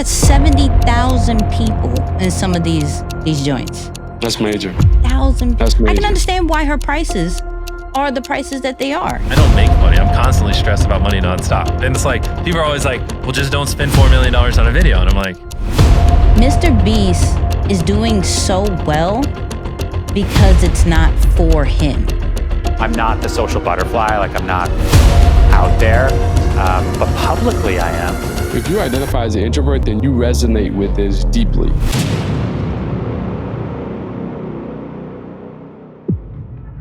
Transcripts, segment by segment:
got 70,000 people in some of these joints. That's major. That's major. I can understand why her prices are the prices that they are. I don't make money. I'm constantly stressed about money nonstop. And it's like, people are always like, well, just don't spend $4 million on a video. And I'm like, Mr. Beast is doing so well because it's not for him. I'm not the social butterfly, like I'm not out there, but publicly I am. If you identify as an introvert, then you resonate with this deeply.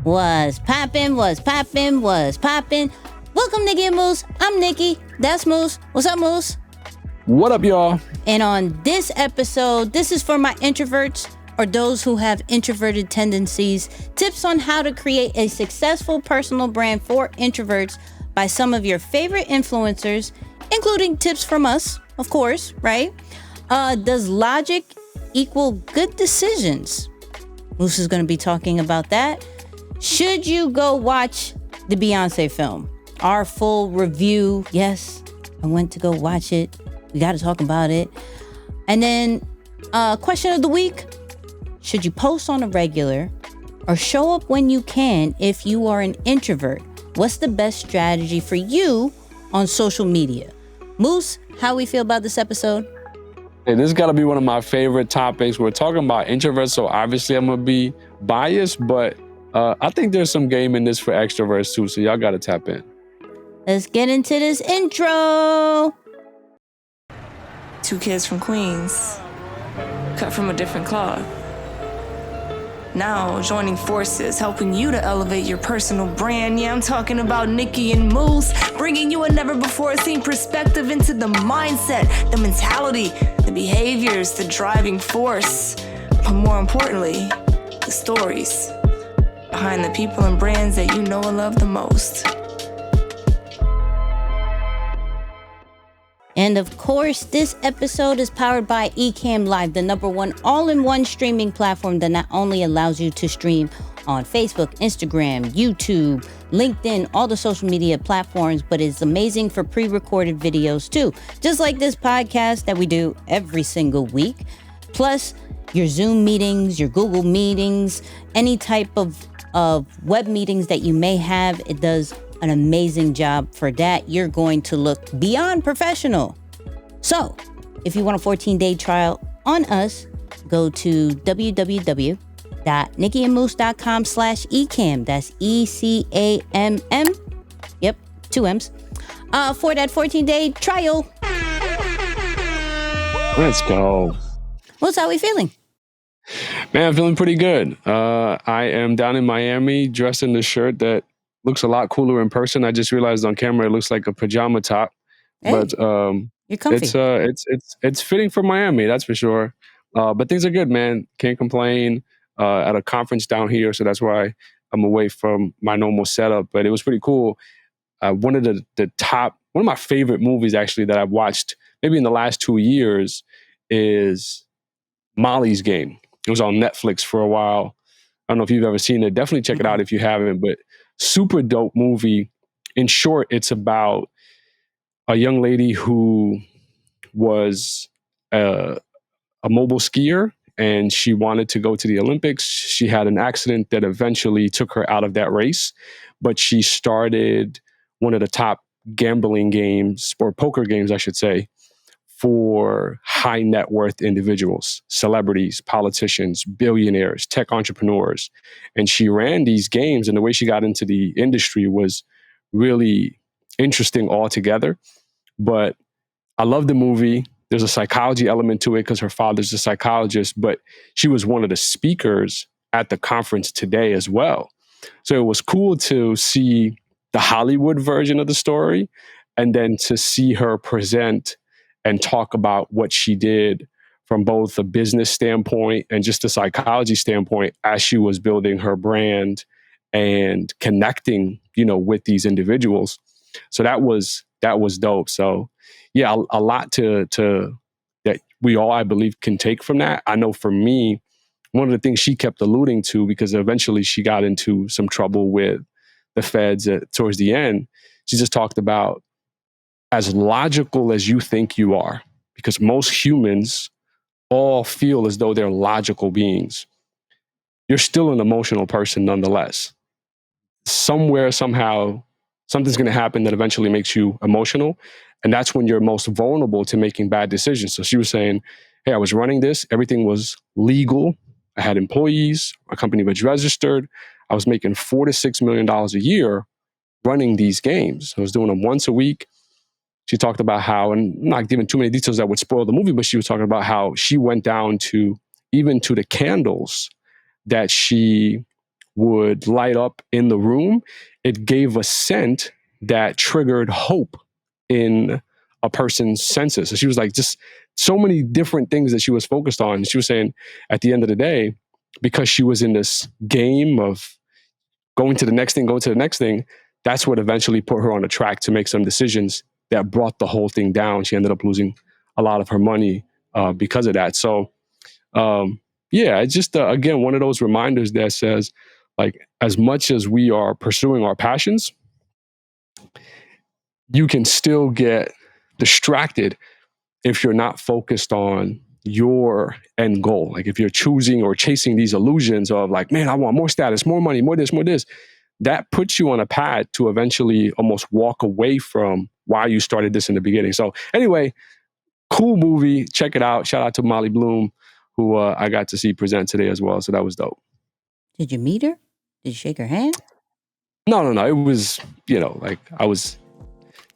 Was poppin'. Welcome, Nicky and Moose. I'm Nicky. That's Moose. What's up, Moose? What up, y'all? And on this episode, this is for my introverts or those who have introverted tendencies. Tips on how to create a successful personal brand for introverts by some of your favorite influencers, including tips from us, of course, right? Does logic equal good decisions? Moose is going to be talking about that. Should you go watch the Beyoncé film? Our full review. Yes, I went to go watch it. We got to talk about it. And then question of the week. Should you post on a regular or show up when you can if you are an introvert? What's the best strategy for you on social media? Moose, how we feel about this episode? Hey, this has got to be one of my favorite topics. We're talking about introverts, so obviously I'm going to be biased, but I think there's some game in this for extroverts too, so y'all got to tap in. Let's get into this intro. Two kids from Queens, cut from a different cloth. Now joining forces, helping you to elevate your personal brand. Yeah, I'm talking about Nicky and Moose, bringing you a never-before-seen perspective into the mindset, the mentality, the behaviors, the driving force, but more importantly, the stories behind the people and brands that you know and love the most. And of course, this episode is powered by Ecamm Live, the #1 all-in-one streaming platform that not only allows you to stream on Facebook, Instagram, YouTube, LinkedIn, all the social media platforms, but is amazing for pre-recorded videos too. Just like this podcast that we do every single week. Plus, your Zoom meetings, your Google meetings, any type of web meetings that you may have, it does an amazing job for that. You're going to look beyond professional. So, if you want a 14-day trial on us, go to www.nickyandmoose.com/ecamm. That's ECAMM. Yep, 2 M's. For that 14-day trial. Let's go. What's how we feeling? Man, I'm feeling pretty good. I am down in Miami dressed in the shirt that looks a lot cooler in person. I just realized on camera it looks like a pajama top, hey, but you're comfy. It's fitting for Miami, that's for sure. But things are good, man. Can't complain. At a conference down here, so that's why I'm away from my normal setup. But it was pretty cool. One of my favorite movies actually that I've watched maybe in the last 2 years is Molly's Game. It was on Netflix for a while. I don't know if you've ever seen it. Definitely check it out if you haven't. But super dope movie. In short, it's about a young lady who was a mobile skier and she wanted to go to the Olympics. She had an accident that eventually took her out of that race, but she started one of the top gambling games, or poker games, I should say, for high net worth individuals, celebrities, politicians, billionaires, tech entrepreneurs. And she ran these games, and the way she got into the industry was really interesting altogether. But I love the movie. There's a psychology element to it because her father's a psychologist, but she was one of the speakers at the conference today as well. So it was cool to see the Hollywood version of the story and then to see her present and talk about what she did from both a business standpoint and just a psychology standpoint as she was building her brand and connecting, with these individuals. So that was dope. So yeah, a lot to that we all, I believe, can take from that. I know for me, one of the things she kept alluding to, because eventually she got into some trouble with the feds towards the end, she just talked about as logical as you think you are, because most humans all feel as though they're logical beings. You're still an emotional person nonetheless. Somewhere, somehow, something's going to happen that eventually makes you emotional. And that's when you're most vulnerable to making bad decisions. So she was saying, hey, I was running this. Everything was legal. I had employees. My company was registered. I was making $4 to $6 million a year running these games. I was doing them once a week. She talked about how, and I'm not giving too many details that would spoil the movie, but she was talking about how she went down to, even to the candles that she would light up in the room, it gave a scent that triggered hope in a person's senses. So she was like, just so many different things that she was focused on. And she was saying at the end of the day, because she was in this game of going to the next thing, that's what eventually put her on a track to make some decisions that brought the whole thing down. She ended up losing a lot of her money because of that. So, yeah, it's just, again, one of those reminders that says, like, as much as we are pursuing our passions, you can still get distracted if you're not focused on your end goal. Like if you're choosing or chasing these illusions of like, man, I want more status, more money, more this, that puts you on a path to eventually almost walk away from why you started this in the beginning. So anyway, cool movie. Check it out. Shout out to Molly Bloom, who I got to see present today as well. So that was dope. Did you meet her? Did you shake her hand? No. It was, like I was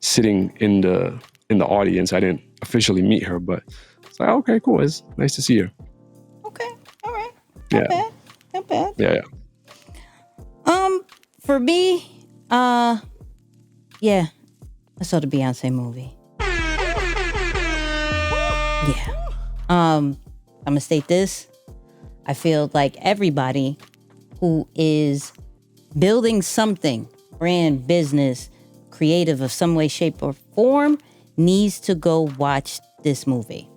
sitting in the audience. I didn't officially meet her, but it's like, okay, cool. It's nice to see her. Okay. All right. Yeah. Not bad. Yeah. For me, yeah, I saw the Beyoncé movie. Yeah. I'm gonna state this. I feel like everybody who is building something, brand, business, creative of some way, shape, or form, needs to go watch this movie.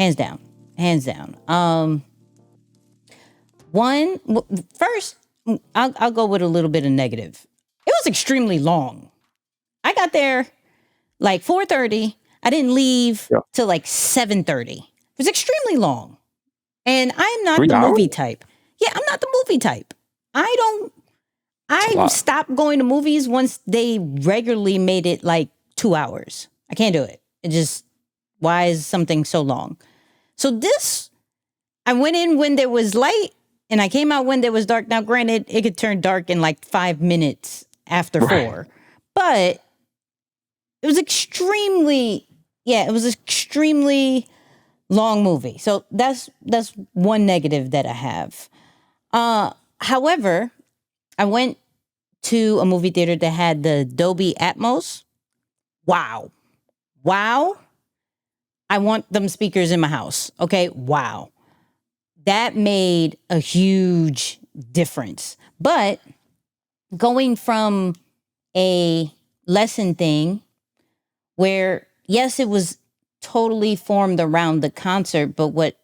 Hands down. First, I'll go with a little bit of negative. It was extremely long. I got there like 4:30. I didn't leave till like 7:30. It was extremely long. And I'm not 3 the hours? movie type. Yeah, I'm not the movie type. I stopped going to movies once they regularly made it like 2 hours. I can't do it. Why is something so long? So this, I went in when there was light and I came out when there was dark. Now, granted, it could turn dark in like 5 minutes after 4, but it was extremely long movie. So that's one negative that I have. However, I went to a movie theater that had the Dolby Atmos. Wow. I want them speakers in my house. Okay. Wow. That made a huge difference. But going from a lesson thing where, yes, it was totally formed around the concert, but what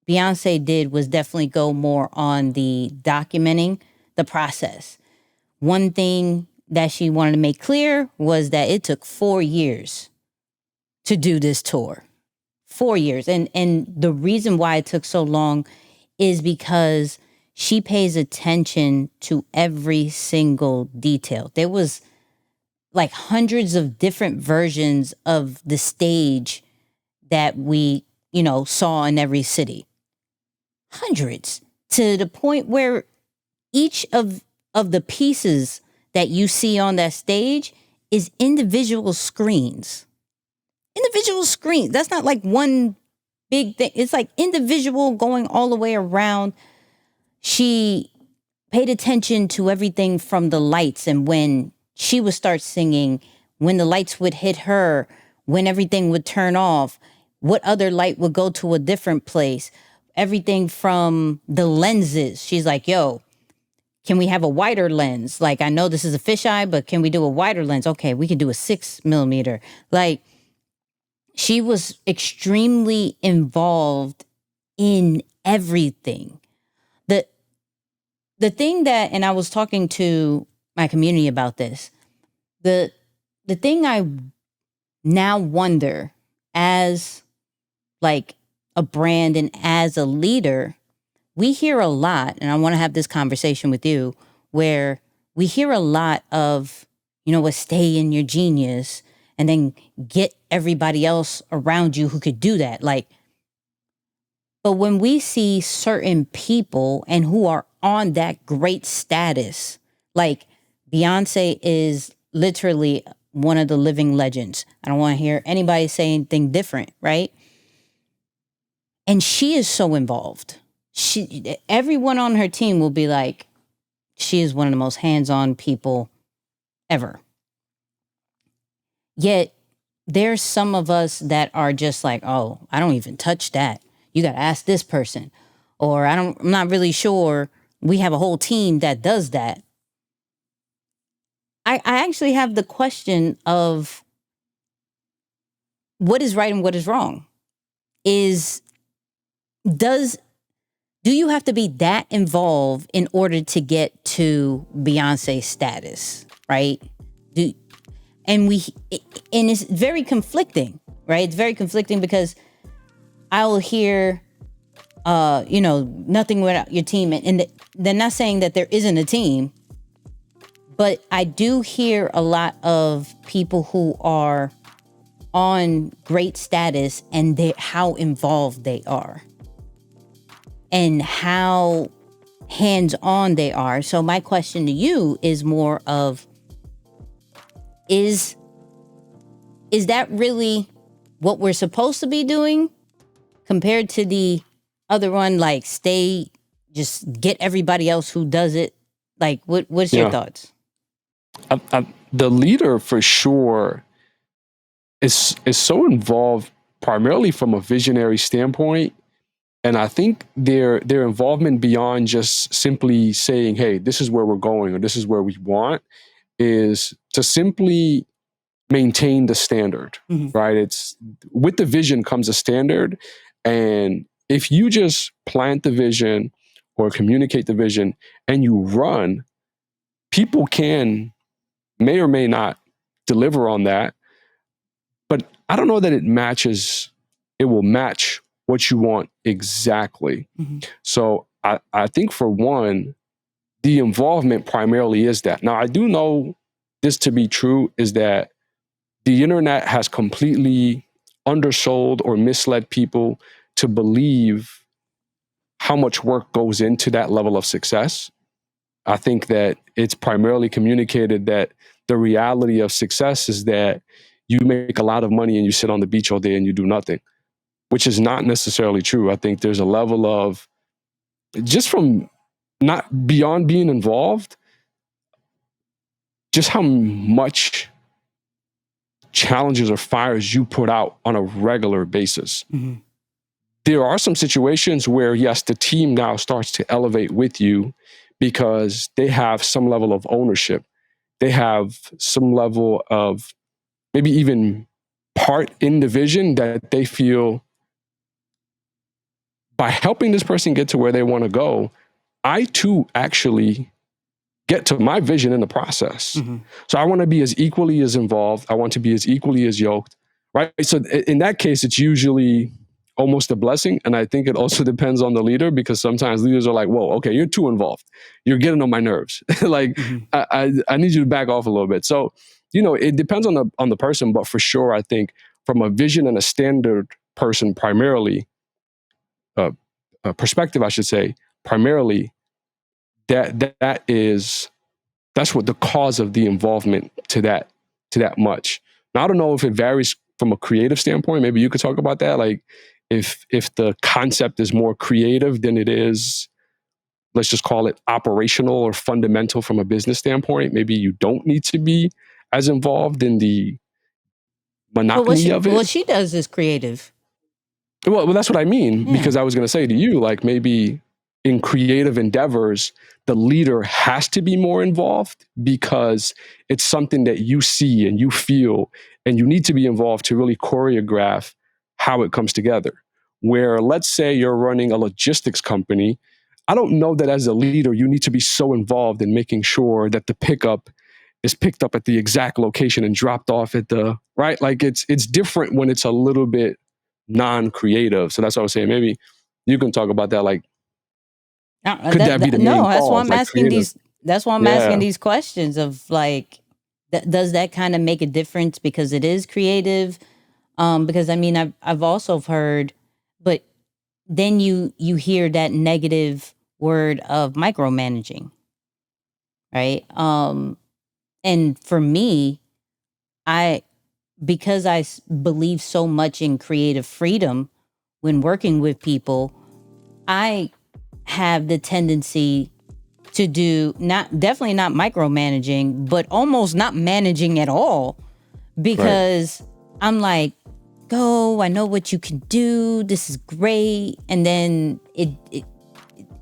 Beyoncé did was definitely go more on the documenting the process. One thing that she wanted to make clear was that it took 4 years to do this tour. 4 years. And the reason why it took so long is because she pays attention to every single detail. There was like hundreds of different versions of the stage that we, saw in every city. Hundreds, to the point where each of the pieces that you see on that stage is individual screens. That's not like one big thing. It's like individual going all the way around. She paid attention to everything from the lights and when she would start singing, when the lights would hit her, when everything would turn off, what other light would go to a different place. Everything from the lenses. She's like, yo, can we have a wider lens? Like, I know this is a fisheye, but can we do a wider lens? Okay, we can do a 6mm. Like, she was extremely involved in everything. The thing that, and I was talking to my community about this, the thing I now wonder as like a brand and as a leader, we hear a lot, and I want to have this conversation with you, where we hear a lot of, stay in your genius and then get everybody else around you who could do that. But when we see certain people and who are on that great status, like Beyoncé is literally one of the living legends. I don't want to hear anybody say anything different, right? And she is so involved. Everyone on her team will be like, she is one of the most hands-on people ever. Yet there's some of us that are just like, oh, I don't even touch that. You got to ask this person. Or I'm not really sure. We have a whole team that does that. I actually have the question of what is right and what is wrong. Do you have to be that involved in order to get to Beyonce status, right? And it's very conflicting, right? It's very conflicting because I will hear, nothing without your team. And they're not saying that there isn't a team, but I do hear a lot of people who are on great status and how involved they are and how hands-on they are. So my question to you is more of, is that really what we're supposed to be doing compared to the other one, like just get everybody else who does it? Like, what's your thoughts? The leader for sure is so involved primarily from a visionary standpoint. And I think their involvement beyond just simply saying, hey, this is where we're going or this is where we want, is to simply maintain the standard, right? It's with the vision comes a standard. And if you just plant the vision or communicate the vision and you run, people may or may not deliver on that. But I don't know that it will match what you want exactly. So I think for one, the involvement primarily is that. Now, I do know this to be true is that the internet has completely undersold or misled people to believe how much work goes into that level of success. I think that it's primarily communicated that the reality of success is that you make a lot of money and you sit on the beach all day and you do nothing, which is not necessarily true. I think there's a level of, just from not beyond being involved, just how much challenges or fires you put out on a regular basis. There are some situations where, yes, the team now starts to elevate with you because they have some level of ownership. They have some level of maybe even part in the vision that they feel by helping this person get to where they want to go, I too actually get to my vision in the process. So I want to be as equally as involved. I want to be as equally as yoked, right? So in that case, it's usually almost a blessing. And I think it also depends on the leader, because sometimes leaders are like, whoa, okay, you're too involved. You're getting on my nerves. Like, I need you to back off a little bit. So, it depends on the person, but for sure, I think from a vision and a standard person primarily, perspective, I should say, primarily, that's what the cause of the involvement to that much. Now, I don't know if it varies from a creative standpoint. Maybe you could talk about that. Like, if the concept is more creative than it is, let's just call it operational or fundamental from a business standpoint, maybe you don't need to be as involved in the monotony of it. What she does is creative. Well, that's what I mean, because I was going to say to you, like, maybe in creative endeavors, the leader has to be more involved because it's something that you see and you feel, and you need to be involved to really choreograph how it comes together. Where, let's say you're running a logistics company, I don't know that as a leader, you need to be so involved in making sure that the pickup is picked up at the exact location and dropped off at the right. Like it's different when it's a little bit non-creative. So that's what I was saying. Maybe you can talk about that. Like, could that be the main no, that's why cause? I'm Like asking creative. that's why I'm asking these questions of like, does that kind of make a difference because it is creative? Because I mean, I've also heard, but then you hear that negative word of micromanaging, right? And for me, because I believe so much in creative freedom when working with people, I have the tendency to do definitely not micromanaging, but almost not managing at all, because I'm like, go, I know what you can do. This is great. And then it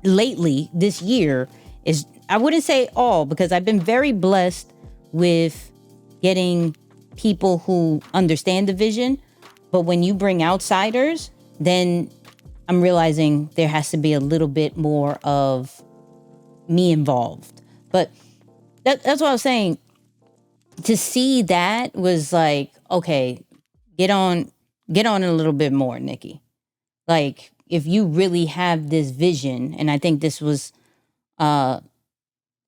lately this year is, I wouldn't say all, because I've been very blessed with getting people who understand the vision. But when you bring outsiders, then I'm realizing there has to be a little bit more of me involved. But that's what I was saying. To see that was like, okay, get on a little bit more, Nicky. Like, if you really have this vision, and I think this was a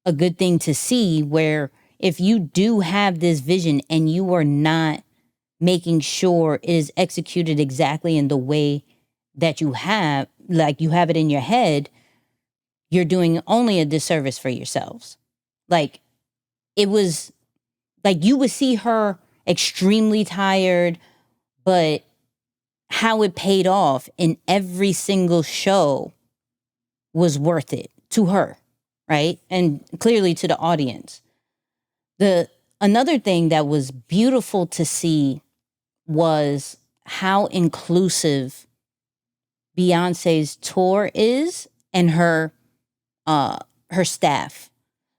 good thing to see, where if you do have this vision and you are not making sure it is executed exactly in the way that you have, like you have it in your head, you're doing only a disservice for yourselves. Like, it was like you would see her extremely tired, but how it paid off in every single show was worth it to her, right? And clearly to the audience. Another thing that was beautiful to see was how inclusive Beyonce's tour is and her staff.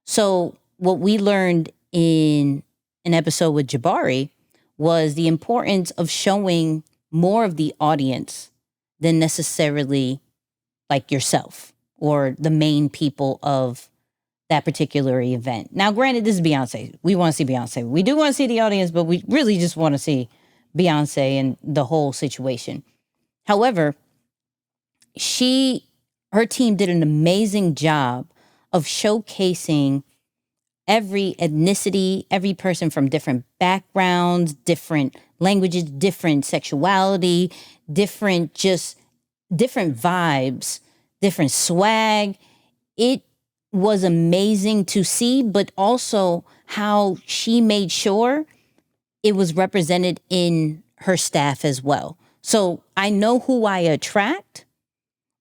So what we learned in an episode with Jabari was the importance of showing more of the audience than necessarily like yourself or the main people of that particular event. Now, granted, this is Beyonce. We want to see Beyonce. We do want to see the audience, but we really just want to see Beyonce and the whole situation. However, her team did an amazing job of showcasing every ethnicity, every person from different backgrounds, different languages, different sexuality, different vibes, different swag. It was amazing to see, but also how she made sure it was represented in her staff as well. So I know who I attract,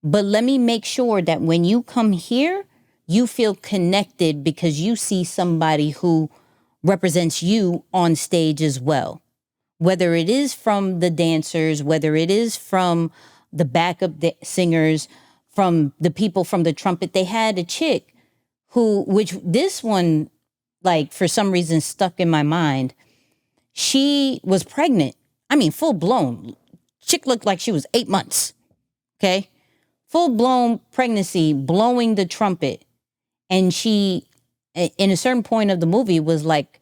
but let me make sure that when you come here, you feel connected because you see somebody who represents you on stage as well. Whether it is from the dancers, whether it is from the backup singers, from the people from the trumpet. They had a chick which this one, like, for some reason stuck in my mind. She was pregnant. I mean, full blown. Chick looked like she was 8 months. Okay. Full blown pregnancy, blowing the trumpet. And she, in a certain point of the movie, was like,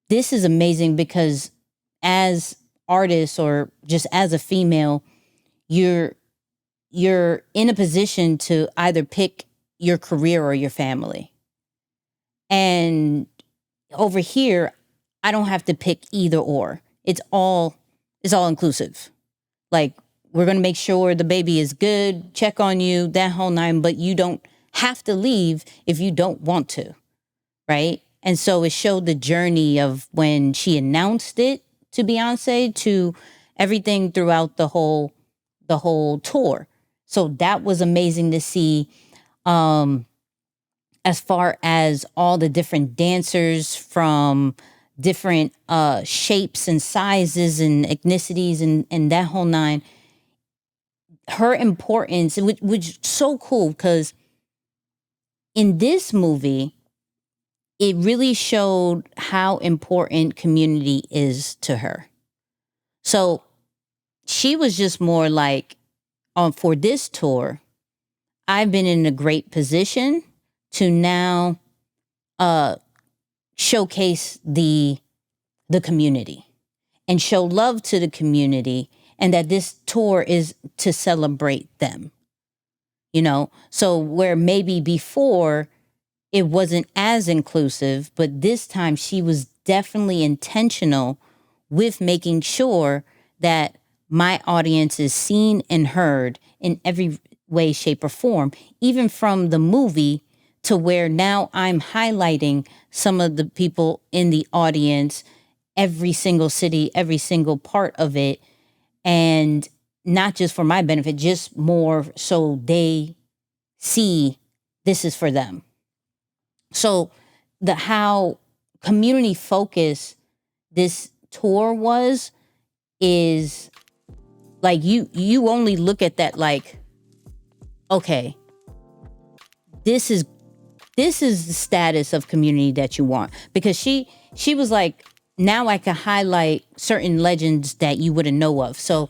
this is amazing because as artists or just as a female, you're in a position to either pick your career or your family. And over here, I don't have to pick either or. It's all inclusive. Like, we're going to make sure the baby is good, check on you, that whole nine, but you don't have to leave if you don't want to, right? And so it showed the journey of when she announced it to Beyonce to everything throughout the whole tour. So that was amazing to see. As far as all the different dancers from different shapes and sizes and ethnicities and that whole nine, her importance, which is so cool because in this movie, it really showed how important community is to her. So she was just more like, for this tour, I've been in a great position to now showcase the community and show love to the community, and that this tour is to celebrate them. You know, so where maybe before it wasn't as inclusive, but this time she was definitely intentional with making sure that my audience is seen and heard in every way, shape, or form, even from the movie to where now I'm highlighting some of the people in the audience, every single city, every single part of it, and not just for my benefit, just more so they see this is for them. So the how community focused this tour is like you only look at that like, okay, this is the status of community that you want, because she was like, now I can highlight certain legends that you wouldn't know of. So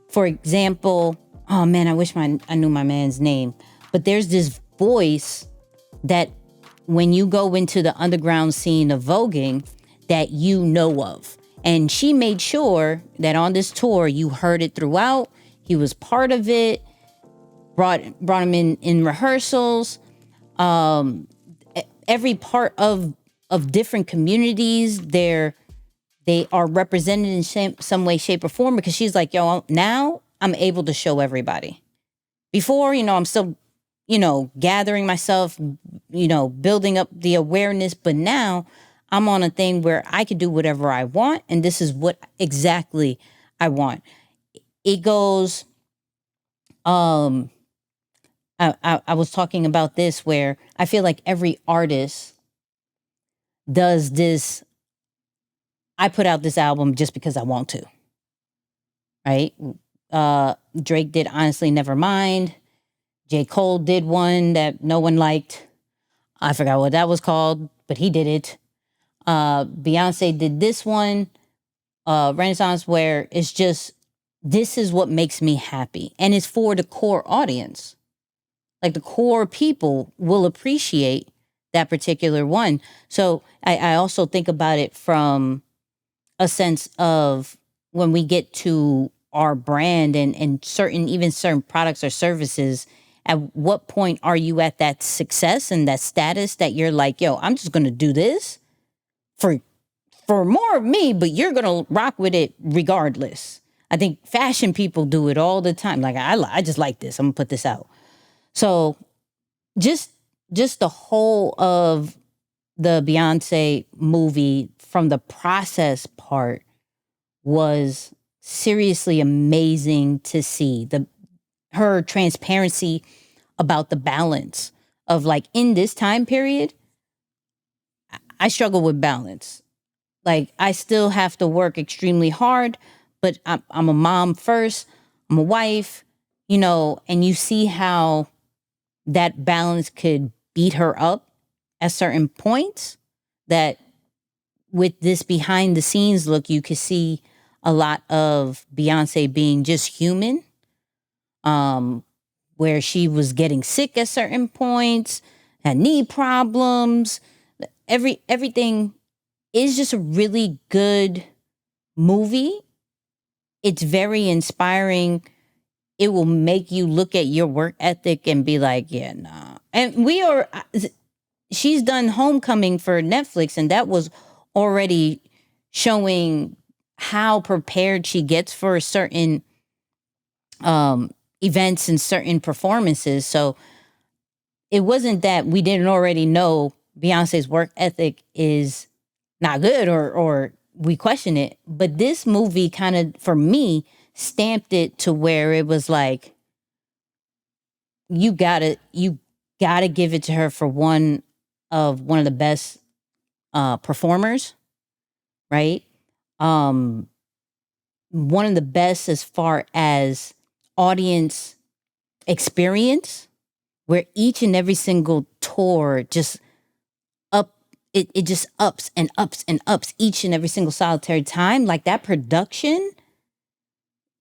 for example, oh man, I wish I knew my man's name, but there's this voice that when you go into the underground scene of voguing that you know of. And she made sure that on this tour, you heard it throughout. He was part of it, brought him in rehearsals. Every part of different communities, they are represented in some way, shape, or form, because she's like, yo, now I'm able to show everybody. Before, I'm still, gathering myself, building up the awareness. But now I'm on a thing where I can do whatever I want. And this is what exactly I want. It goes, I was talking about this where I feel like every artist does this. I put out this album just because I want to, right? Drake did Honestly Nevermind. J. Cole did one that no one liked. I forgot what that was called, but he did it. Beyoncé did this one, Renaissance, where it's just, this is what makes me happy. And it's for the core audience. Like the core people will appreciate that particular one. So I also think about it from a sense of when we get to our brand and certain products or services, at what point are you at that success and that status that you're like, yo, I'm just going to do this for more of me, but you're going to rock with it regardless. I think fashion people do it all the time. Like, I just like this. I'm going to put this out. So just the whole of the Beyoncé movie, from the process part, was seriously amazing to see. Her transparency about the balance of, like, in this time period, I struggle with balance. Like, I still have to work extremely hard, but I'm a mom first. I'm a wife, and you see how that balance could beat her up at certain points. That with this behind the scenes look, you could see a lot of Beyoncé being just human, where she was getting sick at certain points, had knee problems. Everything is just a really good movie. It's very inspiring. It will make you look at your work ethic and be like, yeah, nah. And she's done Homecoming for Netflix, and that was already showing how prepared she gets for certain events and certain performances. So it wasn't that we didn't already know Beyonce's work ethic is not good or we question it. But this movie kind of, for me, stamped it to where it was like, you gotta give it to her for one of the best performers, right? One of the best as far as audience experience, where each and every single tour just it just ups and ups and ups each and every single solitary time. Like, that production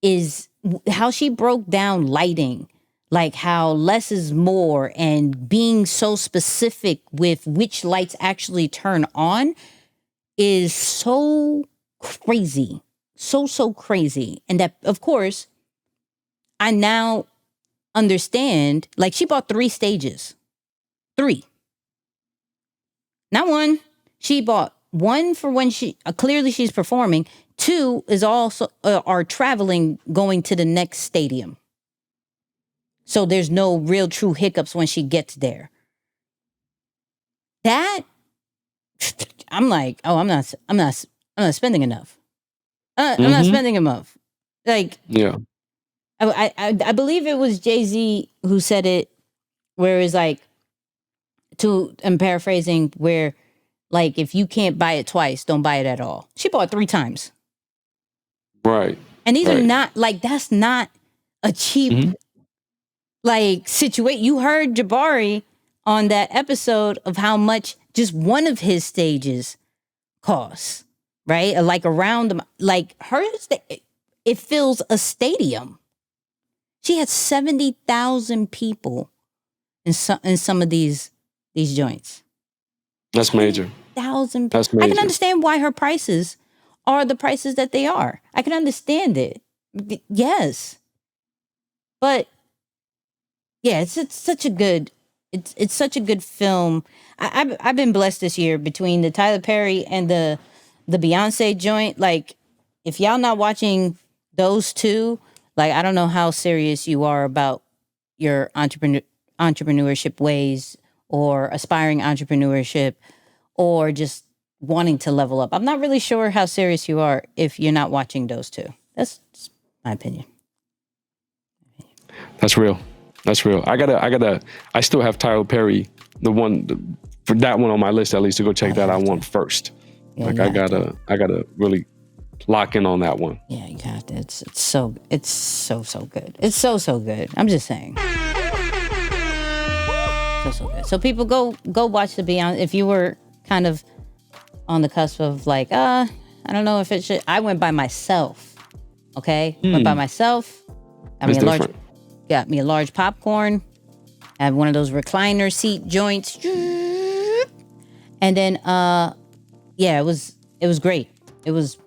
is how she broke down lighting. like how less is more and being so specific with which lights actually turn on is so crazy. So crazy. And that, of course, I now understand, like she bought 3 stages. 3. Not 1. She bought 1 for when she, clearly she's performing. 2 is also, are traveling, going to the next stadium. So there's no real true hiccups when she gets there. That, I'm like, oh, I'm not spending enough. I'm not spending enough. Like, Yeah. I believe it was Jay-Z who said it, where it's like, I'm paraphrasing, where like, if you can't buy it twice, don't buy it at all. She bought 3 times. Right. And these are not, like, that's not a cheap, like, situation. You heard Jabari on that episode of how much just one of his stages costs, right? Like, around them, like, hers, it fills a stadium. She had 70,000 people in some of these joints. That's major. That's major. I can understand why her prices are the prices that they are. I can understand it. Yes. But yeah, it's such a good film. I've been blessed this year between the Tyler Perry and the Beyoncé joint. Like, if y'all not watching those 2, like, I don't know how serious you are about your entrepreneurship ways, or aspiring entrepreneurship, or just wanting to level up. I'm not really sure how serious you are if you're not watching those 2. That's my opinion. That's real. I still have Tyler Perry, for that one on my list, at least, to go check that out one first. Yeah, like, I gotta really lock in on that one. Yeah, you got to. It's so good. It's so good. I'm just saying. So good. So people go watch the Beyonce. If you were kind of on the cusp of like, I don't know if it should. I went by myself. Okay, went by myself. Got me a large popcorn. I have one of those recliner seat joints. And then, it was great. It was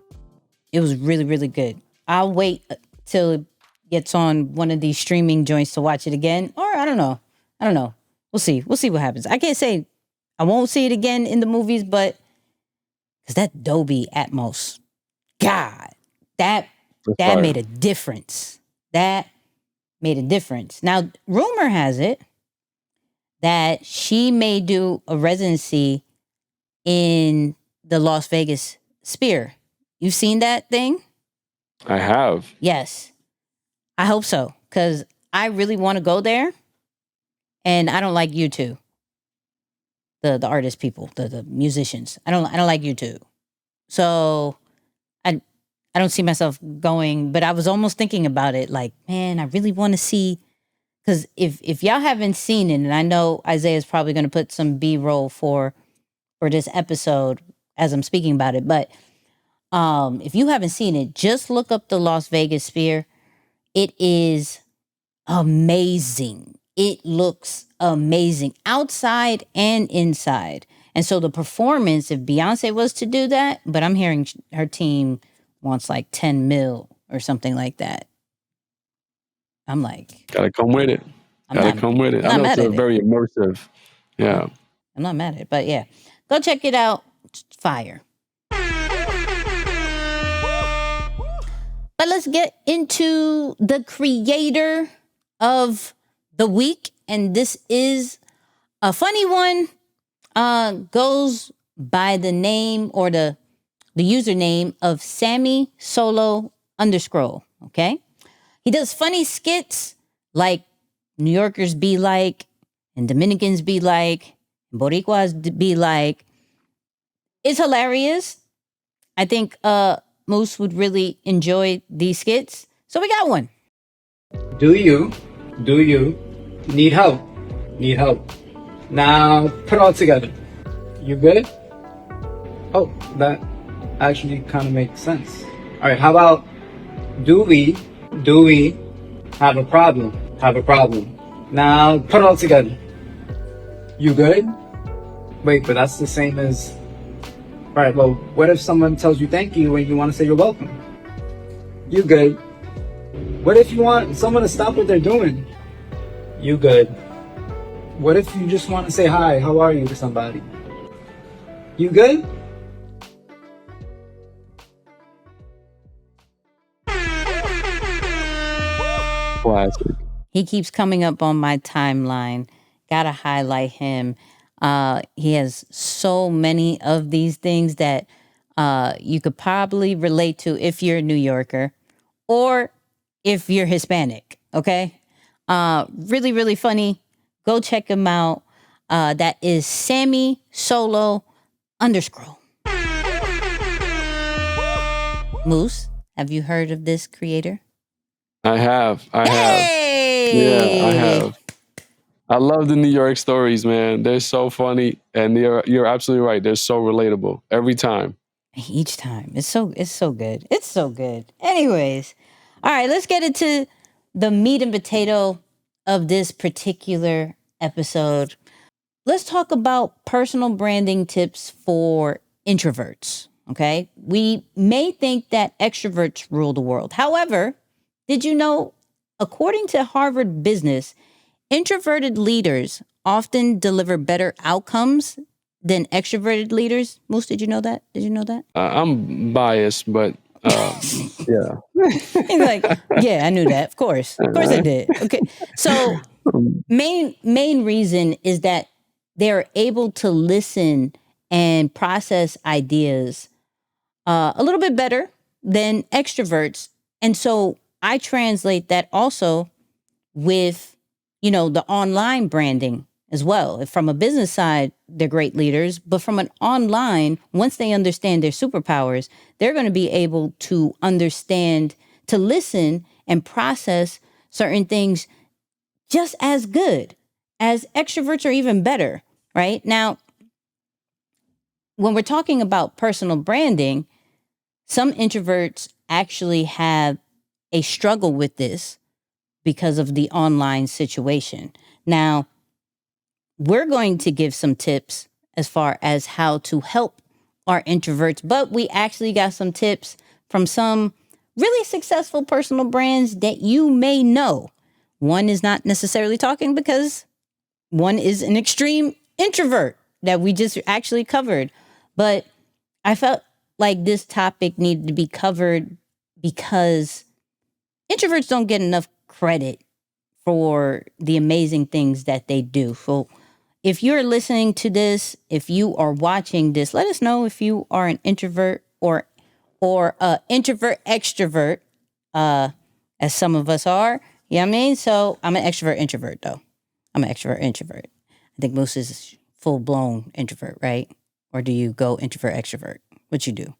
really, really good. I'll wait till it gets on one of these streaming joints to watch it again. Or I don't know. We'll see what happens. I can't say I won't see it again in the movies, but because that Dolby Atmos, God, that made a difference. That made a difference. Now, rumor has it that she may do a residency in the Las Vegas Sphere. You've seen that thing? I have. Yes. I hope so, because I really want to go there. And I don't like U2. The artist people, the musicians. I don't like U2. So I don't see myself going, but I was almost thinking about it, like, man, I really want to see, because if y'all haven't seen it, and I know Isaiah's probably going to put some B-roll for this episode as I'm speaking about it, but if you haven't seen it, just look up the Las Vegas Sphere. It is amazing. It looks amazing outside and inside. And so the performance, if Beyonce was to do that, but I'm hearing her team wants like 10 mil or something like that. I'm like, gotta come with it. I know it's very immersive. Yeah. I'm not mad at it, but yeah, go check it out. It's fire. But let's get into the creator of the week. And this is a funny one. Goes by the name, or the username of Sammy Solo _. Okay. He does funny skits like New Yorkers be like, and Dominicans be like, and Boricuas be like. It's hilarious. I think Moose would really enjoy these skits. So we got one. Do you need help? Now put it all together. You good? Oh, that actually kind of makes sense. All right, how about do we have a problem? Have a problem. Now put it all together. You good? Wait, but that's the same as... Right, well, what if someone tells you thank you when you want to say you're welcome? You good? What if you want someone to stop what they're doing? You good? What if you just want to say hi, how are you to somebody? You good? Classic. He keeps coming up on my timeline. Gotta highlight him. He has so many of these things that you could probably relate to if you're a New Yorker or if you're Hispanic. Okay. Really, really funny. Go check him out. That is Sammy Solo _. Moose, have you heard of this creator? I have. Hey! Yeah, I have. I love the New York stories, man. They're so funny, and you're absolutely right. They're so relatable every time. Each time. It's so good. It's so good. Anyways, all right, let's get into the meat and potato of this particular episode. Let's talk about personal branding tips for introverts. Okay. We may think that extroverts rule the world. However, did you know, according to Harvard Business, introverted leaders often deliver better outcomes than extroverted leaders? Moose, did you know that? I'm biased, but yeah. He's like, yeah, I knew that. Of course I did. Okay. So main reason is that they're able to listen and process ideas a little bit better than extroverts. And so I translate that also with, the online branding as well. From a business side, they're great leaders, but from an online, once they understand their superpowers, they're going to be able to understand, to listen and process certain things just as good as extroverts, or even better, right? Now, when we're talking about personal branding, some introverts actually have a struggle with this because of the online situation. Now, we're going to give some tips as far as how to help our introverts, but we actually got some tips from some really successful personal brands that you may know. One is not necessarily talking because one is an extreme introvert that we just actually covered. But I felt like this topic needed to be covered because introverts don't get enough credit for the amazing things that they do. So if you're listening to this, if you are watching this, let us know if you are an introvert or introvert extrovert, as some of us are. You know what I mean? So I'm an extrovert introvert, though. I'm an extrovert introvert. I think Moose is full blown introvert, right? Or do you go introvert extrovert? What you do?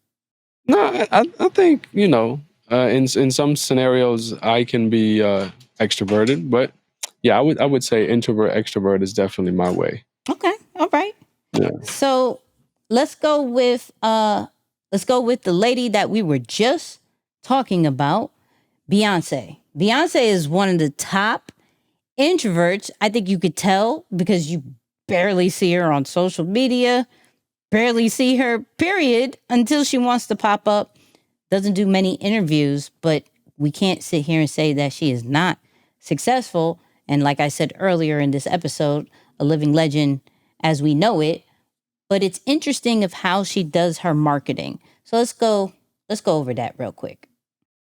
No, I think in some scenarios I can be extroverted, but yeah, I would say introvert extrovert is definitely my way. Okay, all right. Yeah. So let's go with the lady that we were just talking about, Beyoncé. Beyoncé is one of the top introverts. I think you could tell because you barely see her on social media, barely see her, period, until she wants to pop up. Doesn't do many interviews, but we can't sit here and say that she is not successful. And like I said earlier in this episode, a living legend as we know it. But it's interesting of how she does her marketing. So let's go over that real quick.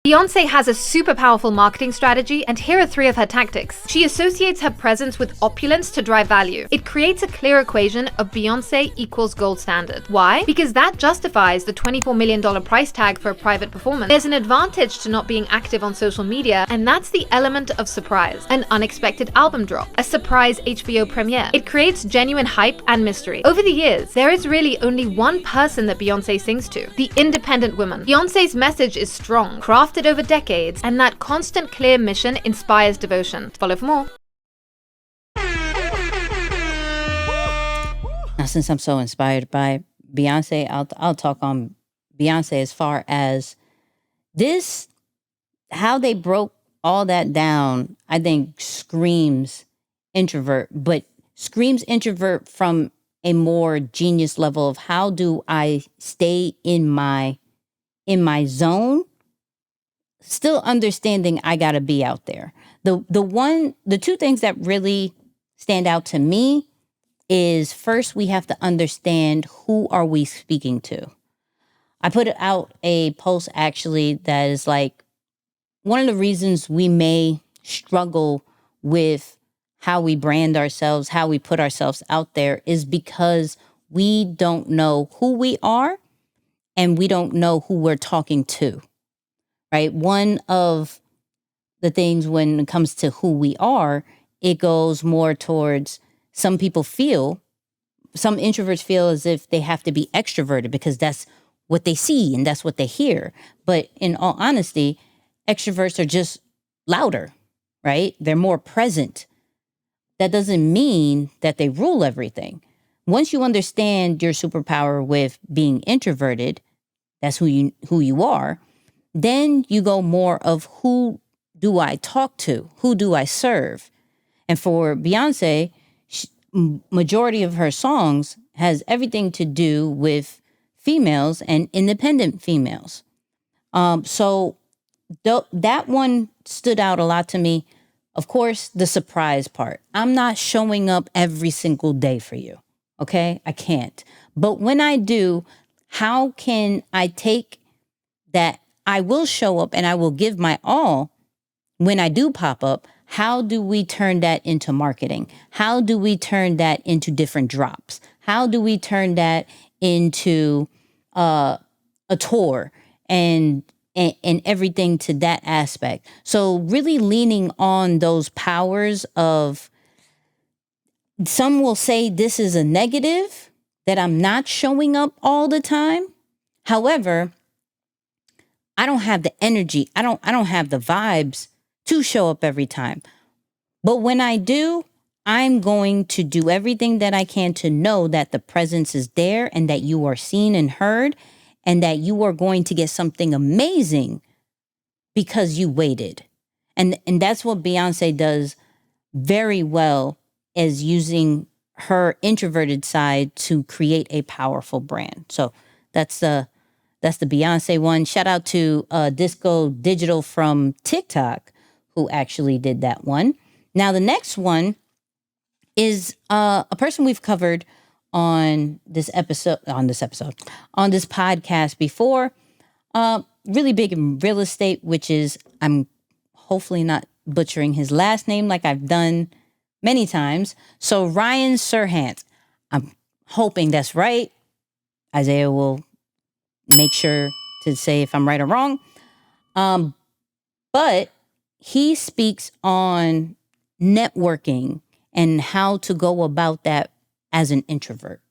Beyoncé has a super powerful marketing strategy, and here are 3 of her tactics. She associates her presence with opulence to drive value. It creates a clear equation of Beyoncé equals gold standard. Why? Because that justifies the $24 million price tag for a private performance. There's an advantage to not being active on social media, and that's the element of surprise. An unexpected album drop, a surprise HBO premiere. It creates genuine hype and mystery. Over the years, there is really only one person that Beyoncé sings to, the independent woman. Beyoncé's message is strong, crafted over decades, and that constant clear mission inspires devotion. Follow for more. Now, since I'm so inspired by Beyoncé, I'll talk on Beyoncé as far as this, how they broke all that down, I think screams introvert, but screams introvert from a more genius level of how do I stay in my zone, still understanding I got to be out there. The two things that really stand out to me is, first, we have to understand who are we speaking to. I put out a post actually that is like, one of the reasons we may struggle with how we brand ourselves, how we put ourselves out there, is because we don't know who we are and we don't know who we're talking to, right? One of the things when it comes to who we are, it goes more towards some introverts feel as if they have to be extroverted because that's what they see and that's what they hear. But in all honesty, extroverts are just louder, right? They're more present. That doesn't mean that they rule everything. Once you understand your superpower with being introverted, that's who you are, then you go more of who do I talk to? Who do I serve? And for Beyoncé, majority of her songs has everything to do with females and independent females. So that one stood out a lot to me. Of course, the surprise part. I'm not showing up every single day for you. Okay? I can't. But when I do, how can I take that I will show up and I will give my all when I do pop up? How do we turn that into marketing? How do we turn that into different drops? How do we turn that into a tour and everything to that aspect? So really leaning on those powers of, some will say this is a negative, that I'm not showing up all the time. However, I don't have the energy. I don't have the vibes to show up every time. But when I do, I'm going to do everything that I can to know that the presence is there and that you are seen and heard and that you are going to get something amazing because you waited. And that's what Beyoncé does very well, is using her introverted side to create a powerful brand. So that's the Beyoncé one. Shout out to Disco Digital from TikTok, who actually did that one. Now, the next one is a person we've covered on this podcast before. Really big in real estate, which is, I'm hopefully not butchering his last name like I've done many times. So Ryan Serhant. I'm hoping that's right. Isaiah will make sure to say if I'm right or wrong. But he speaks on networking and how to go about that as an introvert.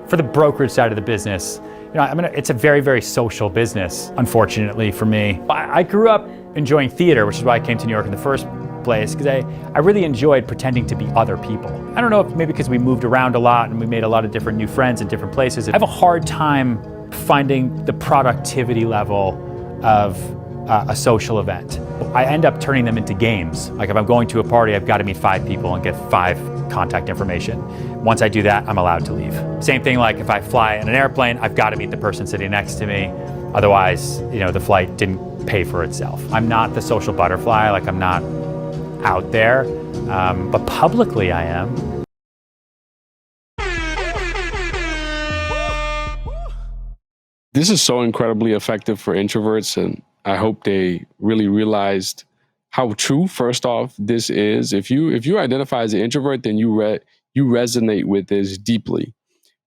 For the brokerage side of the business, it's a very, very social business, unfortunately for me. I grew up enjoying theater, which is why I came to New York in the first place, because I really enjoyed pretending to be other people. I don't know if maybe because we moved around a lot and we made a lot of different new friends in different places. I have a hard time finding the productivity level of a social event. I end up turning them into games. Like if I'm going to a party, I've got to meet 5 people and get 5 contact information. Once I do that, I'm allowed to leave. Same thing like if I fly in an airplane, I've got to meet the person sitting next to me. Otherwise, the flight didn't pay for itself. I'm not the social butterfly, like I'm not out there, but publicly I am. This is so incredibly effective for introverts, and I hope they really realized how true, first off, this is. If you identify as an introvert, then you resonate with this deeply,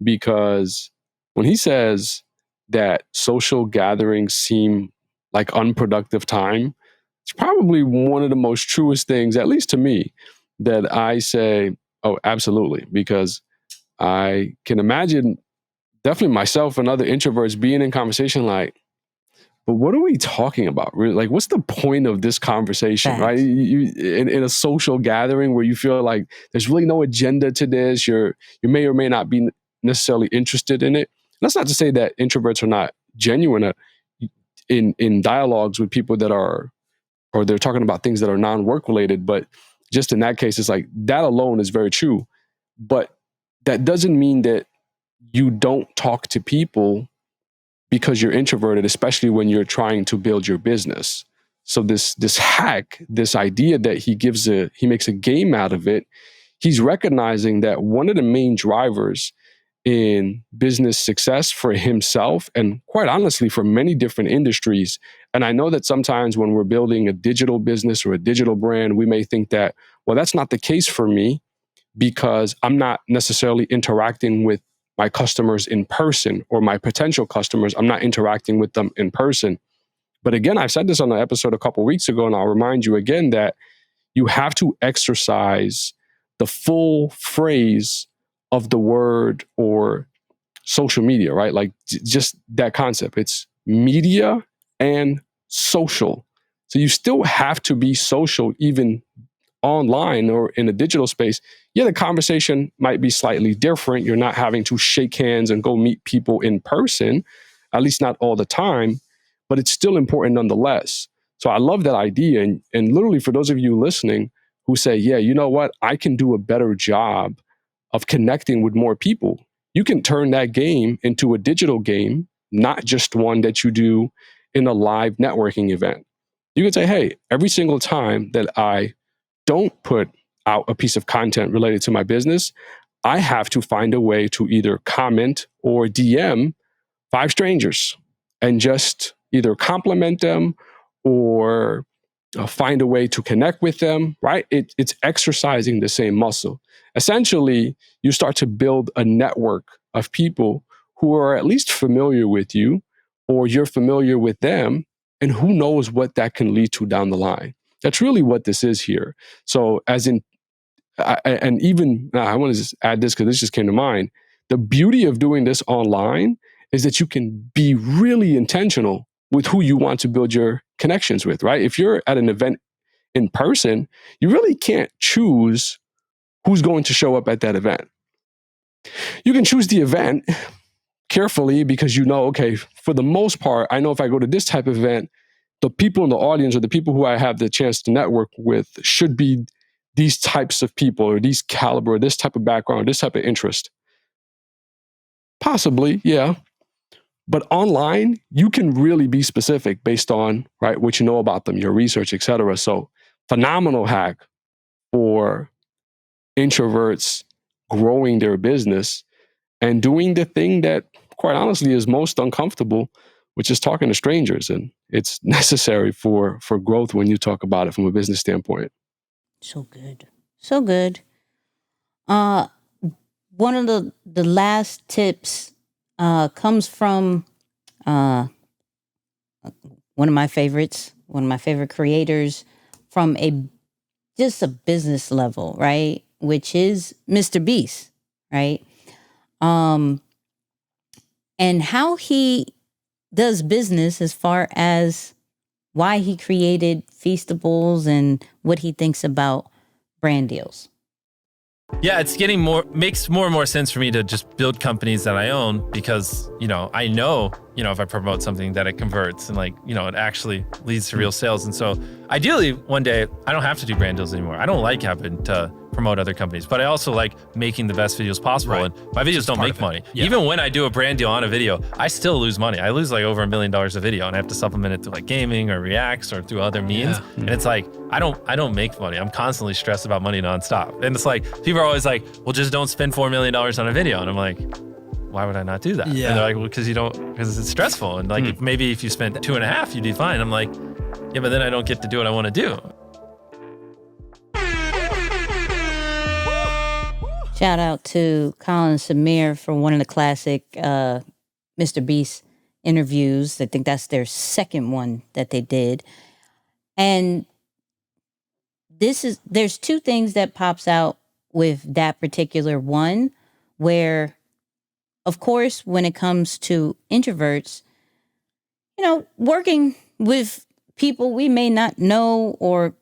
because when he says that social gatherings seem like unproductive time, it's probably one of the most truest things, at least to me, that I say, oh, absolutely, because I can imagine definitely myself and other introverts being in conversation like, but what are we talking about? Really? Like, what's the point of this conversation, Facts. right? You in a social gathering where you feel like there's really no agenda to this, you may or may not be necessarily interested in it. That's not to say that introverts are not genuine in dialogues with people that are or they're talking about things that are non-work related. But just in that case, it's like that alone is very true. But that doesn't mean that you don't talk to people because you're introverted, especially when you're trying to build your business. So this hack, this idea that he makes a game out of it, he's recognizing that one of the main drivers in business success for himself, and quite honestly for many different industries. And I know that sometimes when we're building a digital business or a digital brand, we may think that, well, that's not the case for me because I'm not necessarily interacting with my customers in person, or my potential customers, I'm not interacting with them in person. But again, I said this on an episode a couple of weeks ago, and I'll remind you again that you have to exercise the full phrase of the word or social media, right? Like just that concept. It's media and social. So you still have to be social even online or in a digital space. Yeah, the conversation might be slightly different. You're not having to shake hands and go meet people in person, at least not all the time, but it's still important nonetheless. So I love that idea. And literally for those of you listening who say, yeah, you know what, I can do a better job of connecting with more people. You can turn that game into a digital game, not just one that you do in a live networking event. You can say, hey, every single time that I don't put out a piece of content related to my business, I have to find a way to either comment or DM 5 strangers and just either compliment them or find a way to connect with them, right? It's exercising the same muscle. Essentially, you start to build a network of people who are at least familiar with you, or you're familiar with them, and who knows what that can lead to down the line. That's really what this is here. So as in, and even, I want to just add this because this just came to mind. The beauty of doing this online is that you can be really intentional with who you want to build your connections with, right? If you're at an event in person, you really can't choose who's going to show up at that event. You can choose the event carefully because you know, okay, for the most part, I know if I go to this type of event, the people in the audience or the people who I have the chance to network with should be these types of people or these caliber, or this type of background, or this type of interest. Possibly, yeah. But online, you can really be specific based on, right, what you know about them, your research, et cetera. So phenomenal hack for introverts growing their business and doing the thing that, quite honestly, is most uncomfortable, which is talking to strangers. And it's necessary for growth when you talk about it from a business standpoint. So good. So good. One of the last tips comes from one of my favorites, one of my favorite creators from just a business level, right? Which is Mr. Beast, right? And how he does business as far as why he created Feastables and what he thinks about brand deals. Yeah, it's makes more and more sense for me to just build companies that I own because, I know, if I promote something that it converts and it actually leads to real sales. And so ideally one day I don't have to do brand deals anymore. I don't like having to promote other companies, but I also like making the best videos possible. Right. And my videos don't make money. Yeah. Even when I do a brand deal on a video, I still lose money. I lose over $1 million a video and I have to supplement it through gaming or reacts or through other means. Yeah. And it's I don't make money. I'm constantly stressed about money nonstop. And it's people are always well, just don't spend $4 million on a video. And I'm why would I not do that? Yeah. And they're well, because it's stressful. And if maybe if you spent 2.5, you'd be fine. I'm yeah, but then I don't get to do what I want to do. Shout out to Colin Samir for one of the classic Mr. Beast interviews. I think that's their second one that they did. And there's 2 things that pops out with that particular one, where, of course, when it comes to introverts, working with people we may not know or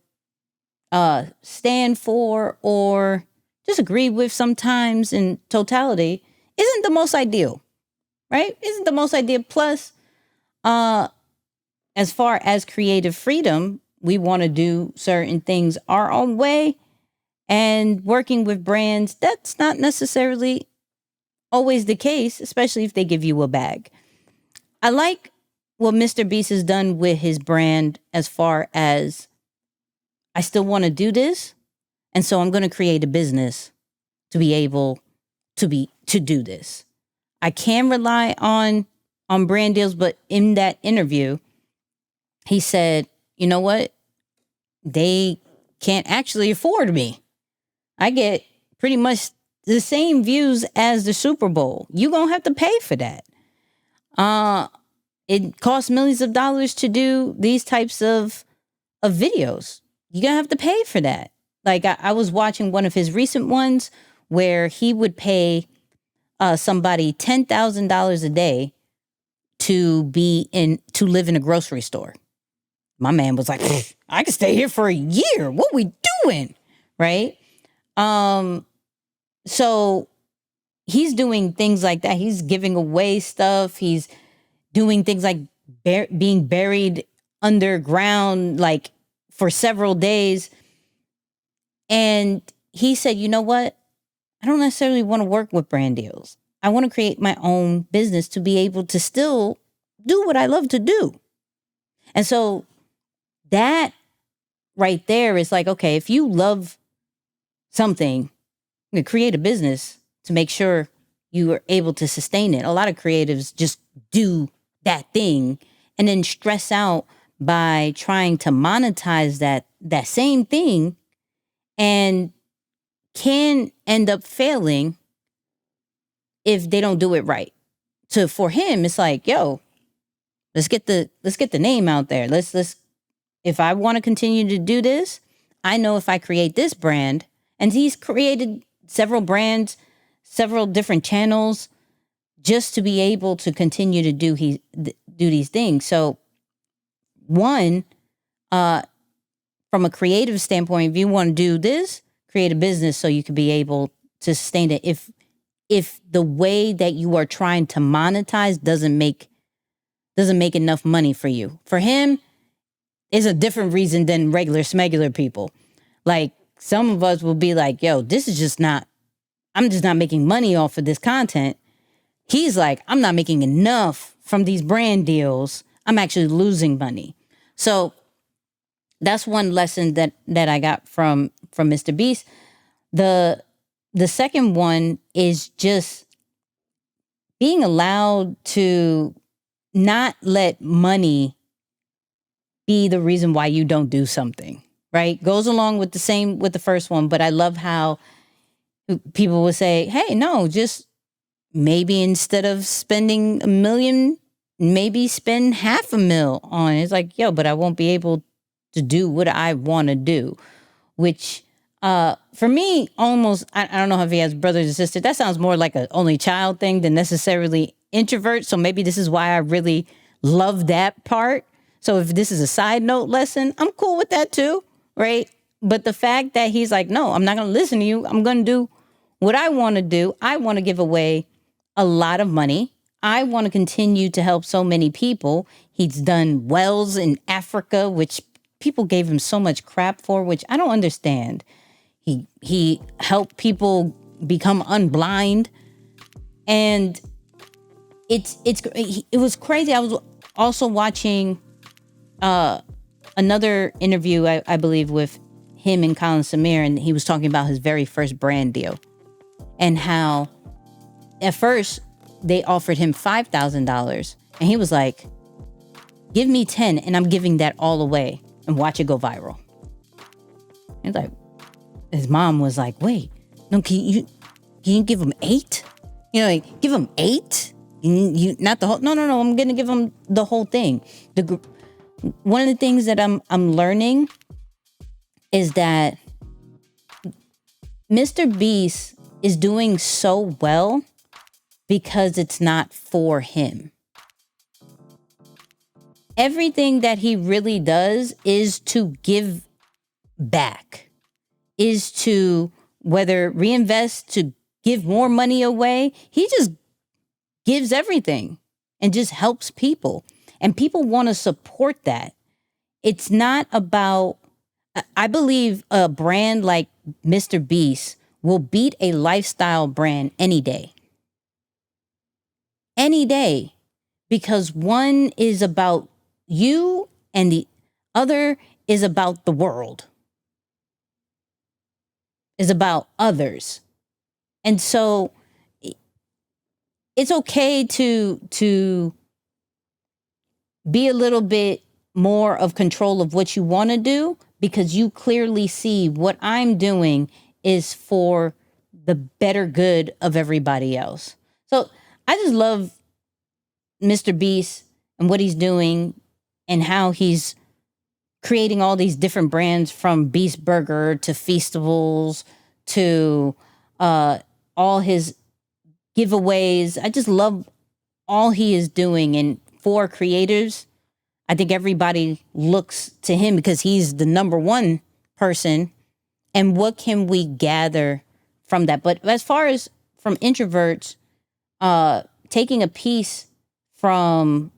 stand for or disagree with sometimes in totality isn't the most ideal, right? Isn't the most ideal. Plus, as far as creative freedom, we want to do certain things our own way. And working with brands, that's not necessarily always the case, especially if they give you a bag. I like what Mr. Beast has done with his brand as far as I still want to do this. And so I'm going to create a business to be able to do this. I can rely on brand deals, but in that interview, he said, you know what? They can't actually afford me. I get pretty much the same views as the Super Bowl. You gonna have to pay for that. It costs millions of dollars to do these types of videos. You're gonna have to pay for that. Like I was watching one of his recent ones where he would pay somebody $10,000 a day to live in a grocery store. My man was like, I could stay here for a year. What we doing? Right? So he's doing things like that. He's giving away stuff. He's doing things like being buried underground, like for several days. And he said, you know what? I don't necessarily want to work with brand deals. I want to create my own business to be able to still do what I love to do. And so that right there is like, okay, if you love something, you create a business to make sure you are able to sustain it. A lot of creatives just do that thing and then stress out by trying to monetize that same thing and can end up failing if they don't do it right. So for him, it's like, yo, let's get the name out there. Let's if I want to continue to do this, I know if I create this brand, and he's created several brands, several different channels, just to be able to continue to do these things. So one, from a creative standpoint, if you want to do this, create a business so you can be able to sustain it. If the way that you are trying to monetize doesn't make enough money for you. For him, is a different reason than regular smegular people. Like some of us will be like, yo, this is just not, I'm just not making money off of this content. He's like, I'm not making enough from these brand deals. I'm actually losing money. So that's one lesson that I got from Mr. Beast. The second one is just being allowed to not let money be the reason why you don't do something, right? Goes along with the first one, but I love how people will say, hey, no, just maybe instead of spending $1 million, maybe spend $500,000 on it. It's like, yo, but I won't be able to do what I want to do, which for me, almost, I don't know if he has brothers and sisters. That sounds more like an only child thing than necessarily introvert. So maybe this is why I really love that part. So if this is a side note lesson, I'm cool with that too, right? But the fact that he's like, no, I'm not going to listen to you. I'm going to do what I want to do. I want to give away a lot of money. I want to continue to help so many people. He's done wells in Africa, which people gave him so much crap for, which I don't understand. He helped people become unblind. And it was crazy. I was also watching another interview, I believe, with him and Colin Samir, and he was talking about his very first brand deal and how at first they offered him $5,000 and he was like, give me 10 and I'm giving that all away and watch it go viral. And like, his mom was like, wait, no, can you give him 8? You know, like, give him 8? You not the whole, no, I'm going to give him the whole thing. One of the things that I'm learning is that Mr. Beast is doing so well because it's not for him. Everything that he really does is to give back, is to whether reinvest, to give more money away. He just gives everything and just helps people. And people want to support that. it's not about, I believe a brand like Mr. Beast will beat a lifestyle brand any day. Any day. Because one is about you and the other is about the world. Is about others. And so it's okay to be a little bit more of control of what you want to do, because you clearly see what I'm doing is for the better good of everybody else. So I just love Mr. Beast and what he's doing and how he's creating all these different brands, from Beast Burger to Feastables to all his giveaways. I just love all he is doing. And for creators, I think everybody looks to him because he's the number one person. And what can we gather from that? But as far as from introverts, taking a piece from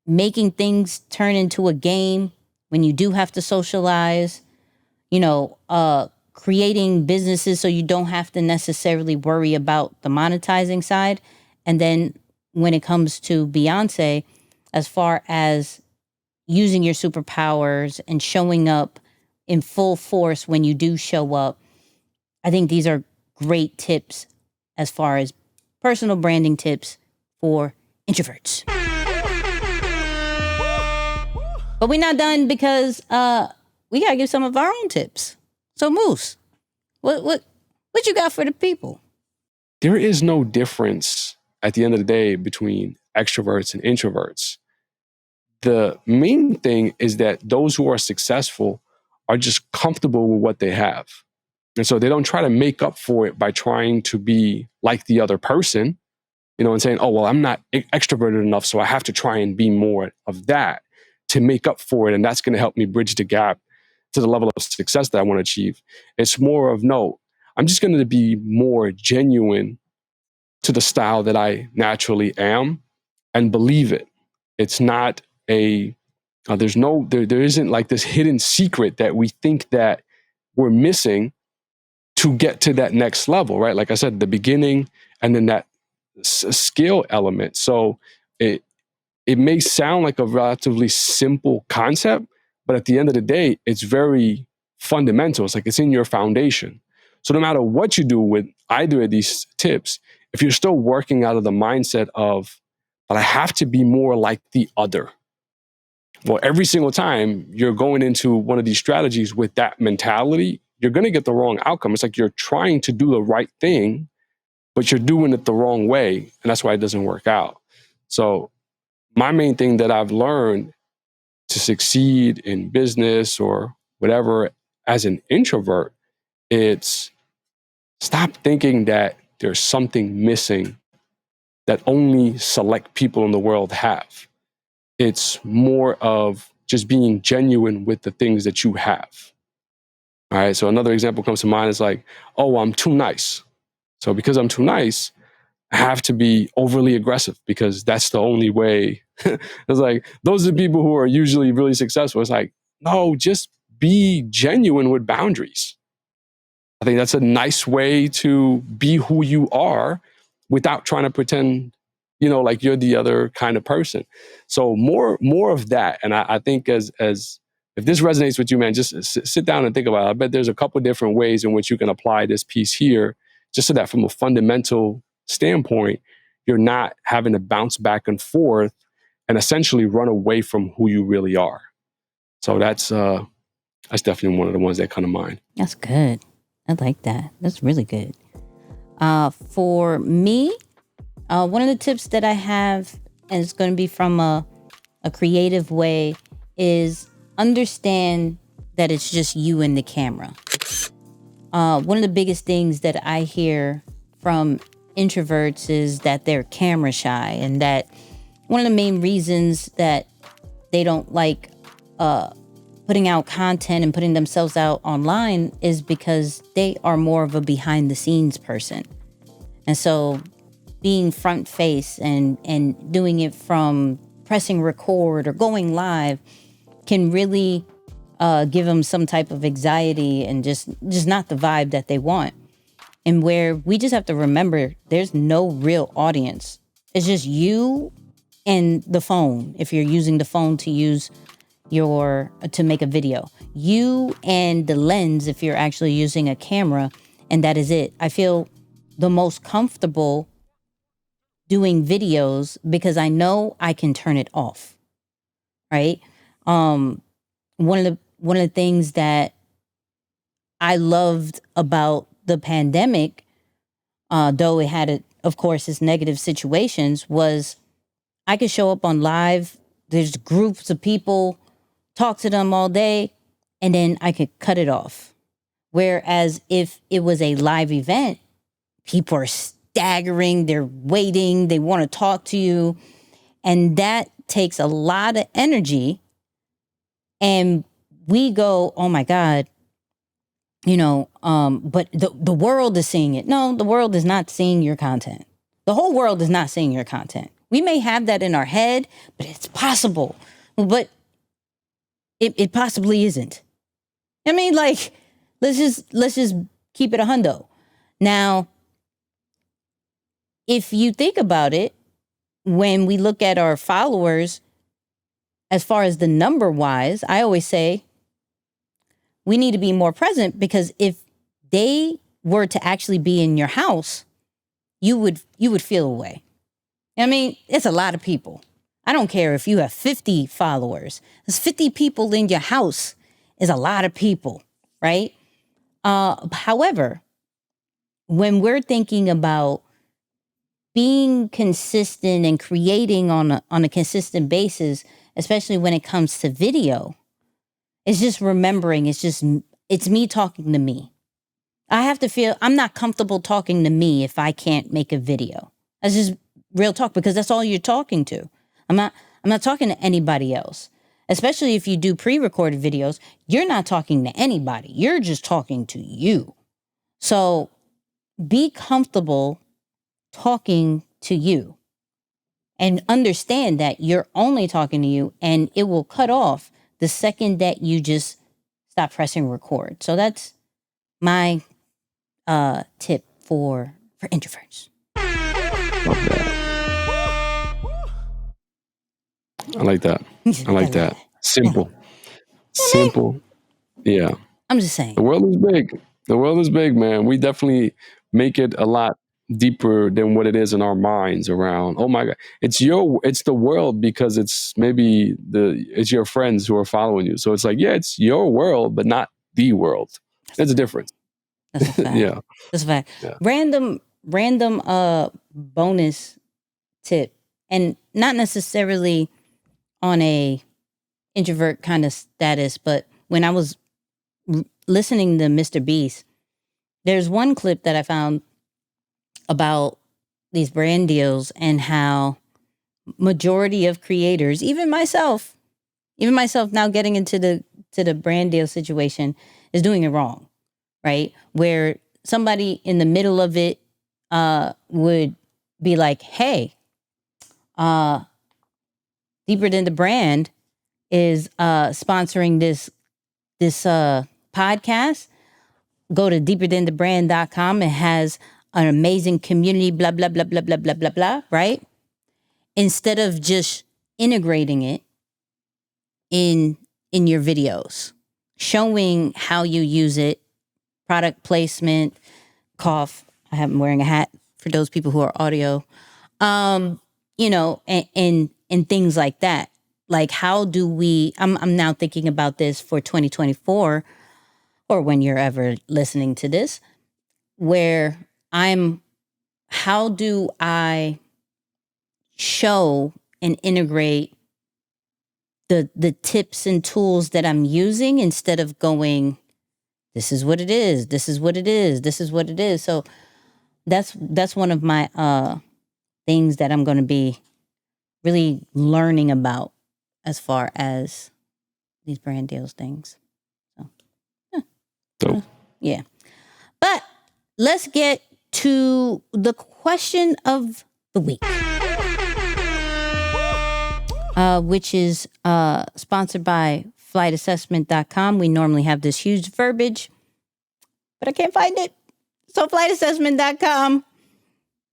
making things turn into a game when you do have to socialize, creating businesses so you don't have to necessarily worry about the monetizing side. And then when it comes to Beyoncé, as far as using your superpowers and showing up in full force when you do show up, I think these are great tips as far as personal branding tips for introverts. But we're not done, because we gotta give some of our own tips. So Moose, what you got for the people? There is no difference at the end of the day between extroverts and introverts. The main thing is that those who are successful are just comfortable with what they have. And so they don't try to make up for it by trying to be like the other person, and saying, oh, well, I'm not extroverted enough, so I have to try and be more of that to make up for it. And that's going to help me bridge the gap to the level of success that I want to achieve. It's more of, no, I'm just going to be more genuine to the style that I naturally am and believe it. It's not there isn't like this hidden secret that we think that we're missing to get to that next level, right? Like I said, the beginning and then that skill element. So it may sound like a relatively simple concept, but at the end of the day, it's very fundamental. It's like it's in your foundation. So no matter what you do with either of these tips, if you're still working out of the mindset of, but I have to be more like the other. Well, every single time you're going into one of these strategies with that mentality, you're going to get the wrong outcome. It's like you're trying to do the right thing, but you're doing it the wrong way. And that's why it doesn't work out. So my main thing that I've learned to succeed in business or whatever as an introvert, it's stop thinking that there's something missing that only select people in the world have. It's more of just being genuine with the things that you have. All right. So another example comes to mind is like, oh, I'm too nice. So because I'm too nice, I have to be overly aggressive because that's the only way. It's like, those are the people who are usually really successful. It's like, no, just be genuine with boundaries. I think that's a nice way to be who you are without trying to pretend, like you're the other kind of person. So more of that. And I think as if this resonates with you, man, just sit down and think about it. I bet there's a couple different ways in which you can apply this piece here, just so that from a fundamental standpoint, you're not having to bounce back and forth and essentially run away from who you really are. So that's definitely one of the ones that come to mind. That's good. I like that. That's really good. For me, one of the tips that I have, and it's going to be from a creative way, is understand that it's just you and the camera. One of the biggest things that I hear from introverts is that they're camera shy, and that one of the main reasons that they don't like putting out content and putting themselves out online is because they are more of a behind the scenes person. And so being front face and doing it from pressing record or going live can really give them some type of anxiety and just not the vibe that they want. And where we just have to remember there's no real audience. It's just you and the phone. If you're using the phone to make a video, you and the lens, if you're actually using a camera, and that is it. I feel the most comfortable doing videos because I know I can turn it off. Right? One of the things that I loved about the pandemic, though it had, of course, its negative situations, was I could show up on live. There's groups of people, talk to them all day, and then I could cut it off. Whereas if it was a live event, people are staggering, they're waiting, they want to talk to you. And that takes a lot of energy. And we go, oh my God, but the world is seeing it. No, the world is not seeing your content. The whole world is not seeing your content. We may have that in our head, but it's possible. But it possibly isn't. I mean, like, let's just keep it a hundo. Now, if you think about it, when we look at our followers, as far as the number wise, I always say we need to be more present, because if they were to actually be in your house, you would feel away. I mean, it's a lot of people. I don't care if you have 50 followers. There's 50 people in your house is a lot of people, right? However, when we're thinking about being consistent and creating on a consistent basis, especially when it comes to video, it's just remembering, it's me talking to me. I have to feel I'm not comfortable talking to me if I can't make a video. That's just real talk, because that's all you're talking to. I'm not talking to anybody else. Especially if you do pre-recorded videos, you're not talking to anybody. You're just talking to you. So be comfortable talking to you and understand that you're only talking to you, and it will cut off the second that you just stop pressing record. So that's my tip for introverts. I like that. I like that. Simple. Simple. Yeah. I'm just saying. The world is big. The world is big, man. We definitely make it a lot deeper than what it is in our minds around, oh my God, it's the world, because it's your friends who are following you. So it's like, yeah, it's your world, but not the world. There's a difference. That's a fact. Yeah. That's a fact. Yeah. Random bonus tip, and not necessarily on a introvert kind of status, but when I was listening to Mr. Beast, there's one clip that I found about these brand deals and how majority of creators, even myself now getting into the brand deal situation, is doing it wrong, right? Where somebody in the middle of it would be like, hey, Deeper Than the Brand is sponsoring this podcast. Go to deeperthanthebrand.com. It has an amazing community, blah, blah, blah, blah, blah, blah, blah, blah, right? Instead of just integrating it in your videos, showing how you use it, product placement, cough. I'm wearing a hat for those people who are audio, and things like that. Like, how do we, I'm now thinking about this for 2024, or when you're ever listening to this, where how do I show and integrate the tips and tools that I'm using, instead of going, this is what it is, this is what it is, this is what it is. So that's one of my things that I'm going to be really learning about as far as these brand deals things. So, Dope. Yeah. But let's get to the question of the week, which is sponsored by flightassessment.com. We normally have this huge verbiage, but I can't find it. So flightassessment.com.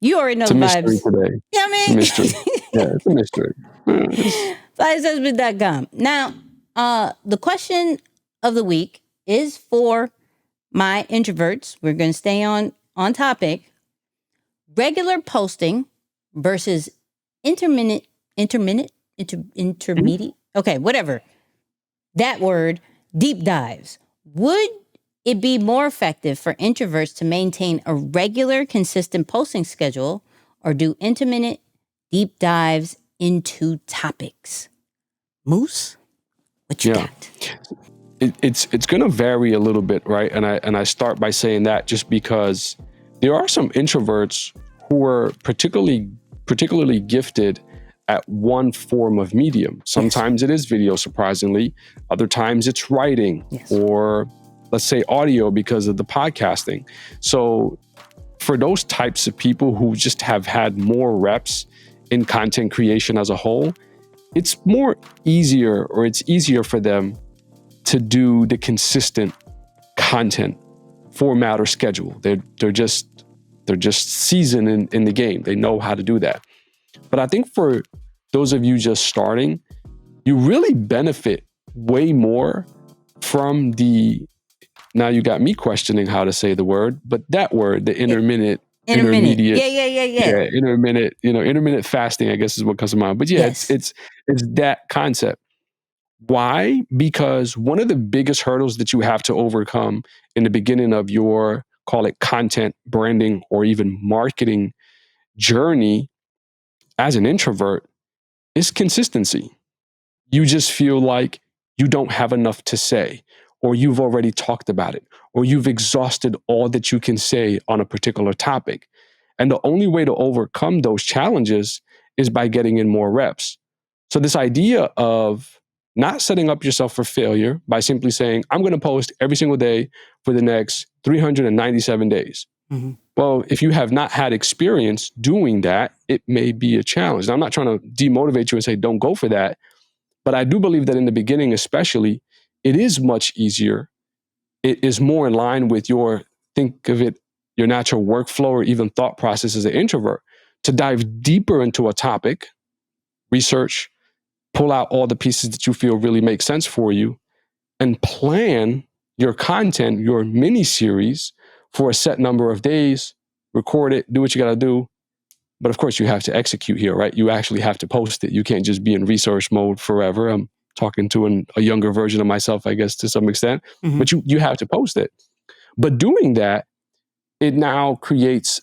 You already know It's a the mystery vibes. today. Yeah, I It's a mean, mystery. Yeah, it's a mystery. flightassessment.com. Now, the question of the week is for my introverts. We're going to stay on topic. Regular posting versus intermediate. Okay, whatever. That word, deep dives. Would it be more effective for introverts to maintain a regular, consistent posting schedule or do intermittent deep dives into topics? Moose, what you got? It's going to vary a little bit, right? And I start by saying that just because there are some introverts who are particularly gifted at one form of medium. Sometimes it is video, surprisingly. Other times it's writing or let's say audio because of the podcasting. So for those types of people who just have had more reps in content creation as a whole, it's easier for them to do the consistent content format or schedule. They're just seasoned in the game. They know how to do that. But I think for those of you just starting, you really benefit way more from now you got me questioning how to say the word, but that word, the intermediate. Yeah, intermittent fasting, I guess is what comes to mind. But it's that concept. Why? Because one of the biggest hurdles that you have to overcome in the beginning of your, call it content, branding, or even marketing journey as an introvert is consistency. You just feel like you don't have enough to say, or you've already talked about it, or you've exhausted all that you can say on a particular topic. And the only way to overcome those challenges is by getting in more reps. So this idea of not setting up yourself for failure by simply saying, I'm going to post every single day for the next 397 days. Mm-hmm. Well, if you have not had experience doing that, it may be a challenge. Now, I'm not trying to demotivate you and say, don't go for that. But I do believe that in the beginning, especially, it is much easier. It is more in line with your natural workflow or even thought process as an introvert to dive deeper into a topic, research, pull out all the pieces that you feel really make sense for you, and plan your content, your mini series for a set number of days, record it, do what you got to do. But of course, you have to execute here, right? You actually have to post it. You can't just be in research mode forever. I'm talking to a younger version of myself, I guess, to some extent. Mm-hmm. But you have to post it. But doing that, it now creates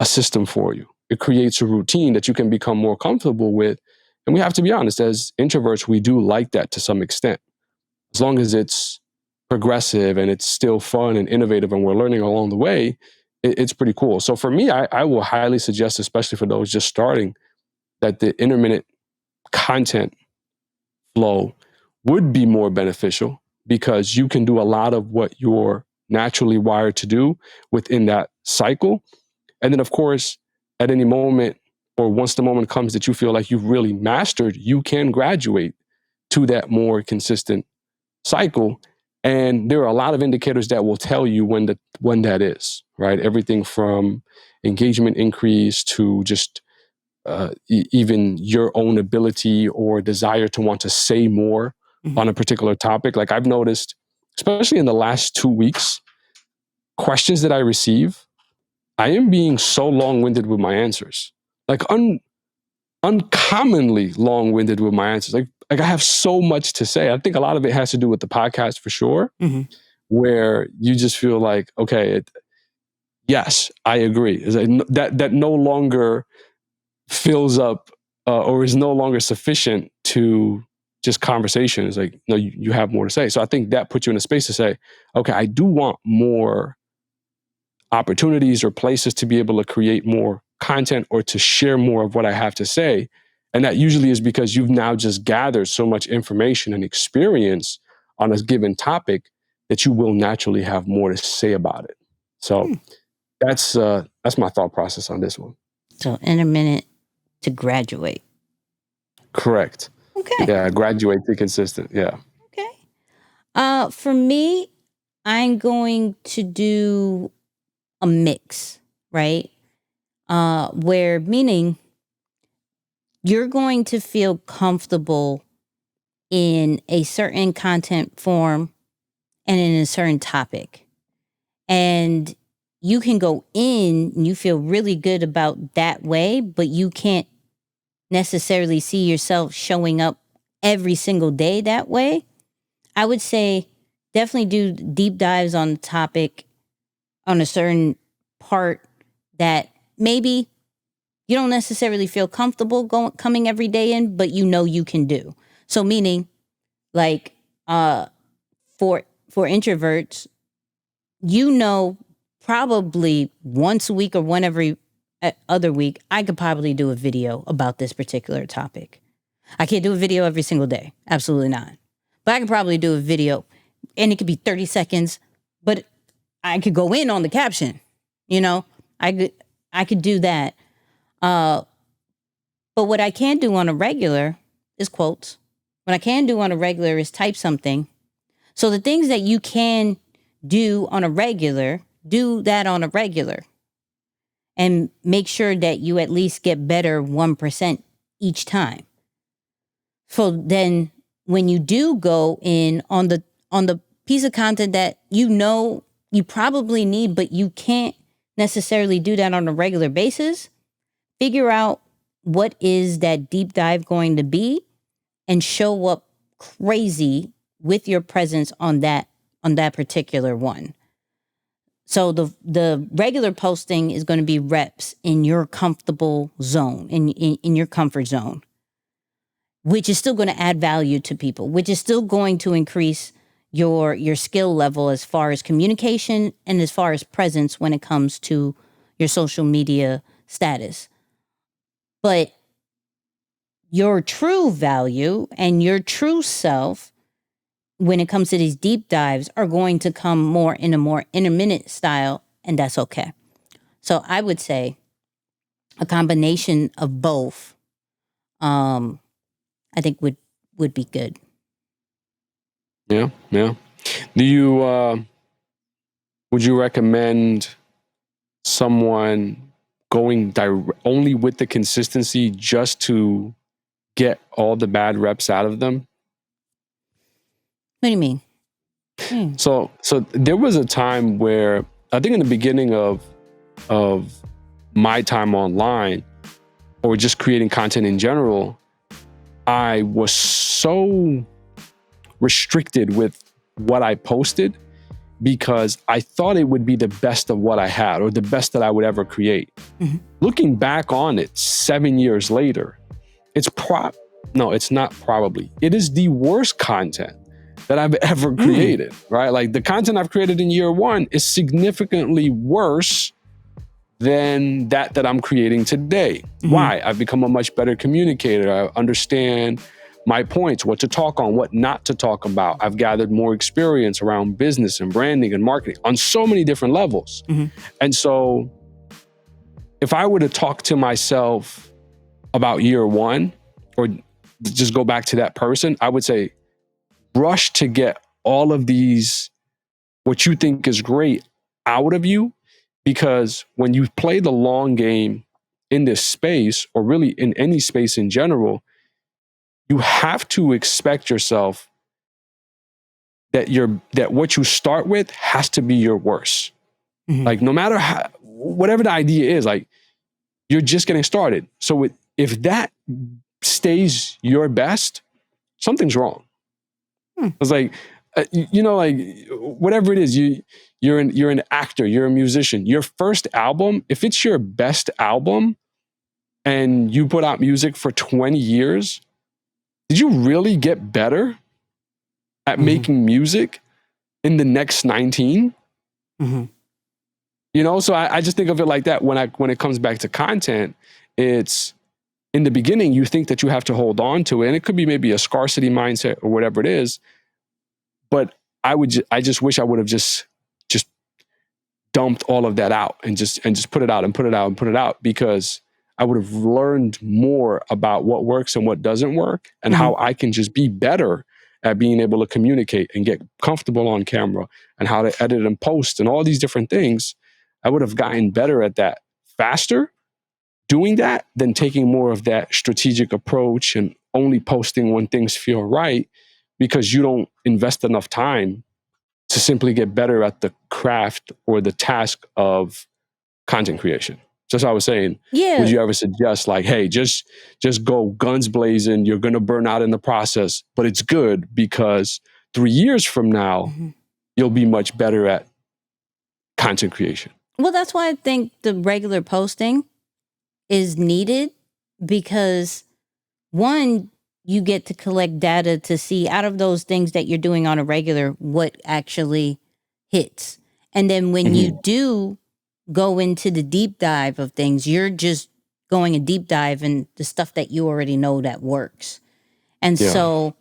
a system for you. It creates a routine that you can become more comfortable with. And we have to be honest, as introverts, we do like that to some extent. As long as it's progressive and it's still fun and innovative and we're learning along the way, it's pretty cool. So for me, I will highly suggest, especially for those just starting, that the intermittent content flow would be more beneficial because you can do a lot of what you're naturally wired to do within that cycle. And then, of course, at any moment or once the moment comes that you feel like you've really mastered, you can graduate to that more consistent cycle. And there are a lot of indicators that will tell you when that is, right? Everything from engagement increase to just even your own ability or desire to want to say more on a particular topic. Like I've noticed, especially in the last 2 weeks, questions that I receive, I am being so long-winded with my answers. Like uncommonly long-winded with my answers. Like I have so much to say. I think a lot of it has to do with the podcast for sure, where you just feel like, okay, yes, I agree. Is that no longer fills up or is no longer sufficient to just conversation. It's like, no, you have more to say. So I think that puts you in a space to say, okay, I do want more opportunities or places to be able to create more content or to share more of what I have to say. And that usually is because you've now just gathered so much information and experience on a given topic that you will naturally have more to say about it. So that's my thought process on this one. So intermittent to graduate. Correct. Okay. Yeah, graduate to consistent. Yeah. Okay. For me, I'm going to do a mix, right? Where meaning you're going to feel comfortable in a certain content form and in a certain topic. And you can go in and you feel really good about that way, but you can't necessarily see yourself showing up every single day that way. I would say definitely do deep dives on the topic on a certain part that maybe you don't necessarily feel comfortable coming every day in, but you know you can do. So meaning like for introverts, you know, probably once a week or one every other week, I could probably do a video about this particular topic. I can't do a video every single day. Absolutely not. But I could probably do a video and it could be 30 seconds, but I could go in on the caption. You know, I could do that. But what I can't do on a regular is quotes. What I can do on a regular is type something. So the things that you can do on a regular, do that on a regular. And make sure that you at least get better 1% each time. So then when you do go in on the piece of content that you know you probably need, but you can't necessarily do that on a regular basis, figure out what is that deep dive going to be and show up crazy with your presence on that particular one. So the regular posting is going to be reps in your comfortable zone, in your comfort zone, which is still going to add value to people, which is still going to increase your skill level as far as communication and as far as presence when it comes to your social media status. But your true value and your true self, when it comes to these deep dives, are going to come more in a more intermittent style, and that's okay. So I would say a combination of both, I think would be good. Yeah. Do you would you recommend someone going only with the consistency just to get all the bad reps out of them? What do you mean? So there was a time where I think in the beginning of my time online, or just creating content in general, I was so restricted with what I posted because I thought it would be the best of what I had or the best that I would ever create. Mm-hmm. Looking back on it 7 years later, it is the worst content that I've ever created, right? Like the content I've created in year one is significantly worse than that I'm creating today. Mm-hmm. Why? I've become a much better communicator. I understand my points, what to talk on, what not to talk about. I've gathered more experience around business and branding and marketing on so many different levels. Mm-hmm. And so if I were to talk to myself about year one, or just go back to that person, I would say, rush to get all of these, what you think is great, out of you. Because when you play the long game in this space, or really in any space in general, you have to expect yourself that what you start with has to be your worst. Mm-hmm. Like no matter whatever the idea is, like you're just getting started. So if that stays your best, something's wrong. It's like, like whatever it is, you're an actor, you're a musician. Your first album, if it's your best album and you put out music for 20 years, did you really get better at making music in the next 19? Mm-hmm. So I just think of it like that when it comes back to content. It's in the beginning, you think that you have to hold on to it, and it could be maybe a scarcity mindset or whatever it is. But I just wish I would have just dumped all of that out and just put it out and put it out and put it out, because I would have learned more about what works and what doesn't work, and how I can just be better at being able to communicate and get comfortable on camera and how to edit and post and all these different things, I would have gotten better at that faster doing that than taking more of that strategic approach and only posting when things feel right, because you don't invest enough time to simply get better at the craft or the task of content creation. Just like I was saying, Yeah. would you ever suggest like, hey, just go guns blazing, you're going to burn out in the process, but it's good because 3 years from now, you'll be much better at content creation. Well, that's why I think the regular posting is needed, because one, you get to collect data to see out of those things that you're doing on a regular, what actually hits. And then when you do go into the deep dive of things, you're just going a deep dive in the stuff that you already know that works. And so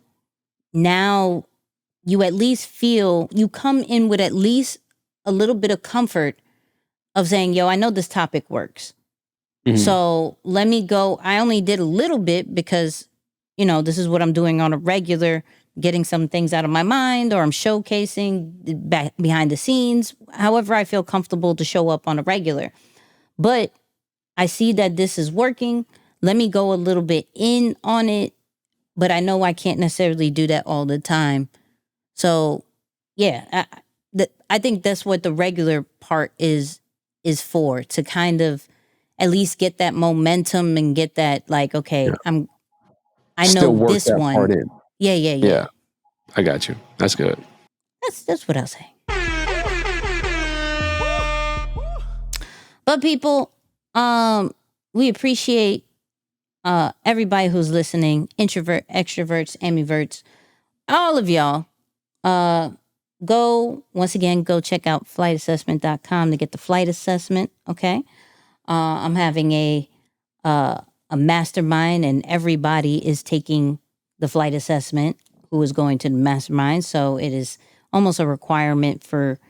now you at least feel, you come in with at least a little bit of comfort of saying, yo, I know this topic works. So let me go. I only did a little bit because, you know, this is what I'm doing on a regular, getting some things out of my mind, or I'm showcasing back behind the scenes, however I feel comfortable to show up on a regular. But I see that this is working. Let me go a little bit in on it, but I know I can't necessarily do that all the time. So yeah, I think that's what the regular part is for, to kind of at least get that momentum and get that like, okay, I Still know work this that one. part in. Yeah. I got you. That's good. That's what I'll say. But people, we appreciate everybody who's listening, introvert, extroverts, ambiverts, all of y'all. Go check out flightassessment.com to get the flight assessment. Okay. I'm having a mastermind, and everybody is taking the flight assessment who is going to the mastermind. So it is almost a requirement for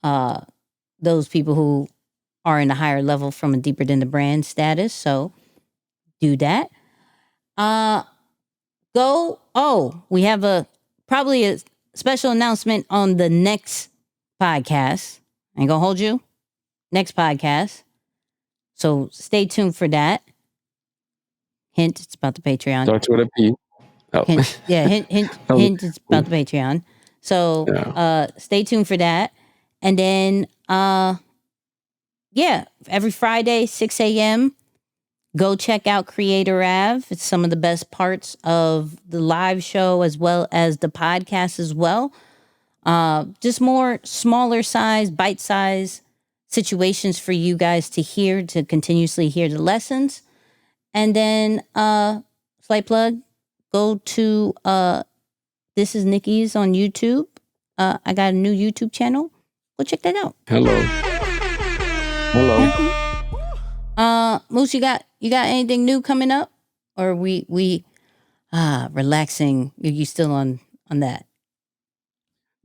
those people who are in a higher level from a deeper than the brand status. So do that. We have probably a special announcement on the next podcast. I ain't gonna hold you. Next podcast. So stay tuned for that. Hint, it's about the Patreon. Starts with a P. Oh. Hint, it's about the Patreon. So stay tuned for that. And then, every Friday, 6 a.m., go check out Creator Ave. It's some of the best parts of the live show as well as the podcast as well. Just more smaller size, bite size situations for you guys to hear, to continuously hear the lessons. And then, slight plug, go to This Is Nicky's on YouTube. I got a new YouTube channel. Go check that out. Hello. Moose, you got anything new coming up? Or we relaxing? You still on that?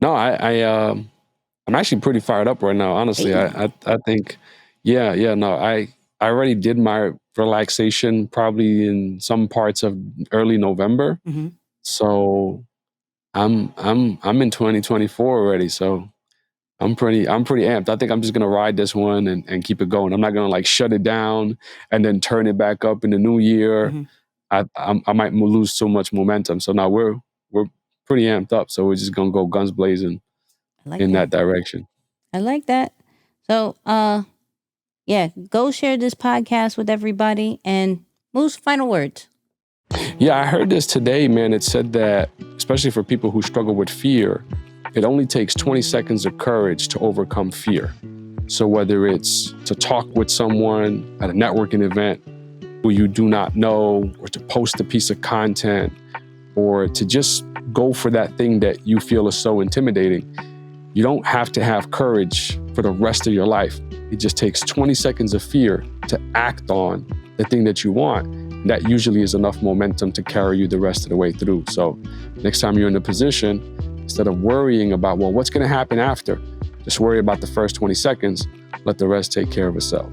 No, I'm actually pretty fired up right now. Honestly, I think, I already did my relaxation probably in some parts of early November. So I'm in 2024 already. So I'm pretty amped. I think I'm just gonna ride this one and keep it going. I'm not gonna like shut it down and then turn it back up in the new year. I might lose so much momentum. So now we're pretty amped up. So we're just gonna go guns blazing in that direction. I like that. So go share this podcast with everybody. And Moose, final words. Yeah, I heard this today, man. It said that, especially for people who struggle with fear, it only takes 20 seconds of courage to overcome fear. So whether it's to talk with someone at a networking event who you do not know, or to post a piece of content, or to just go for that thing that you feel is so intimidating, you don't have to have courage for the rest of your life. It just takes 20 seconds of fear to act on the thing that you want. That usually is enough momentum to carry you the rest of the way through. So next time you're in a position, instead of worrying about, well, what's going to happen after? Just worry about the first 20 seconds. Let the rest take care of itself.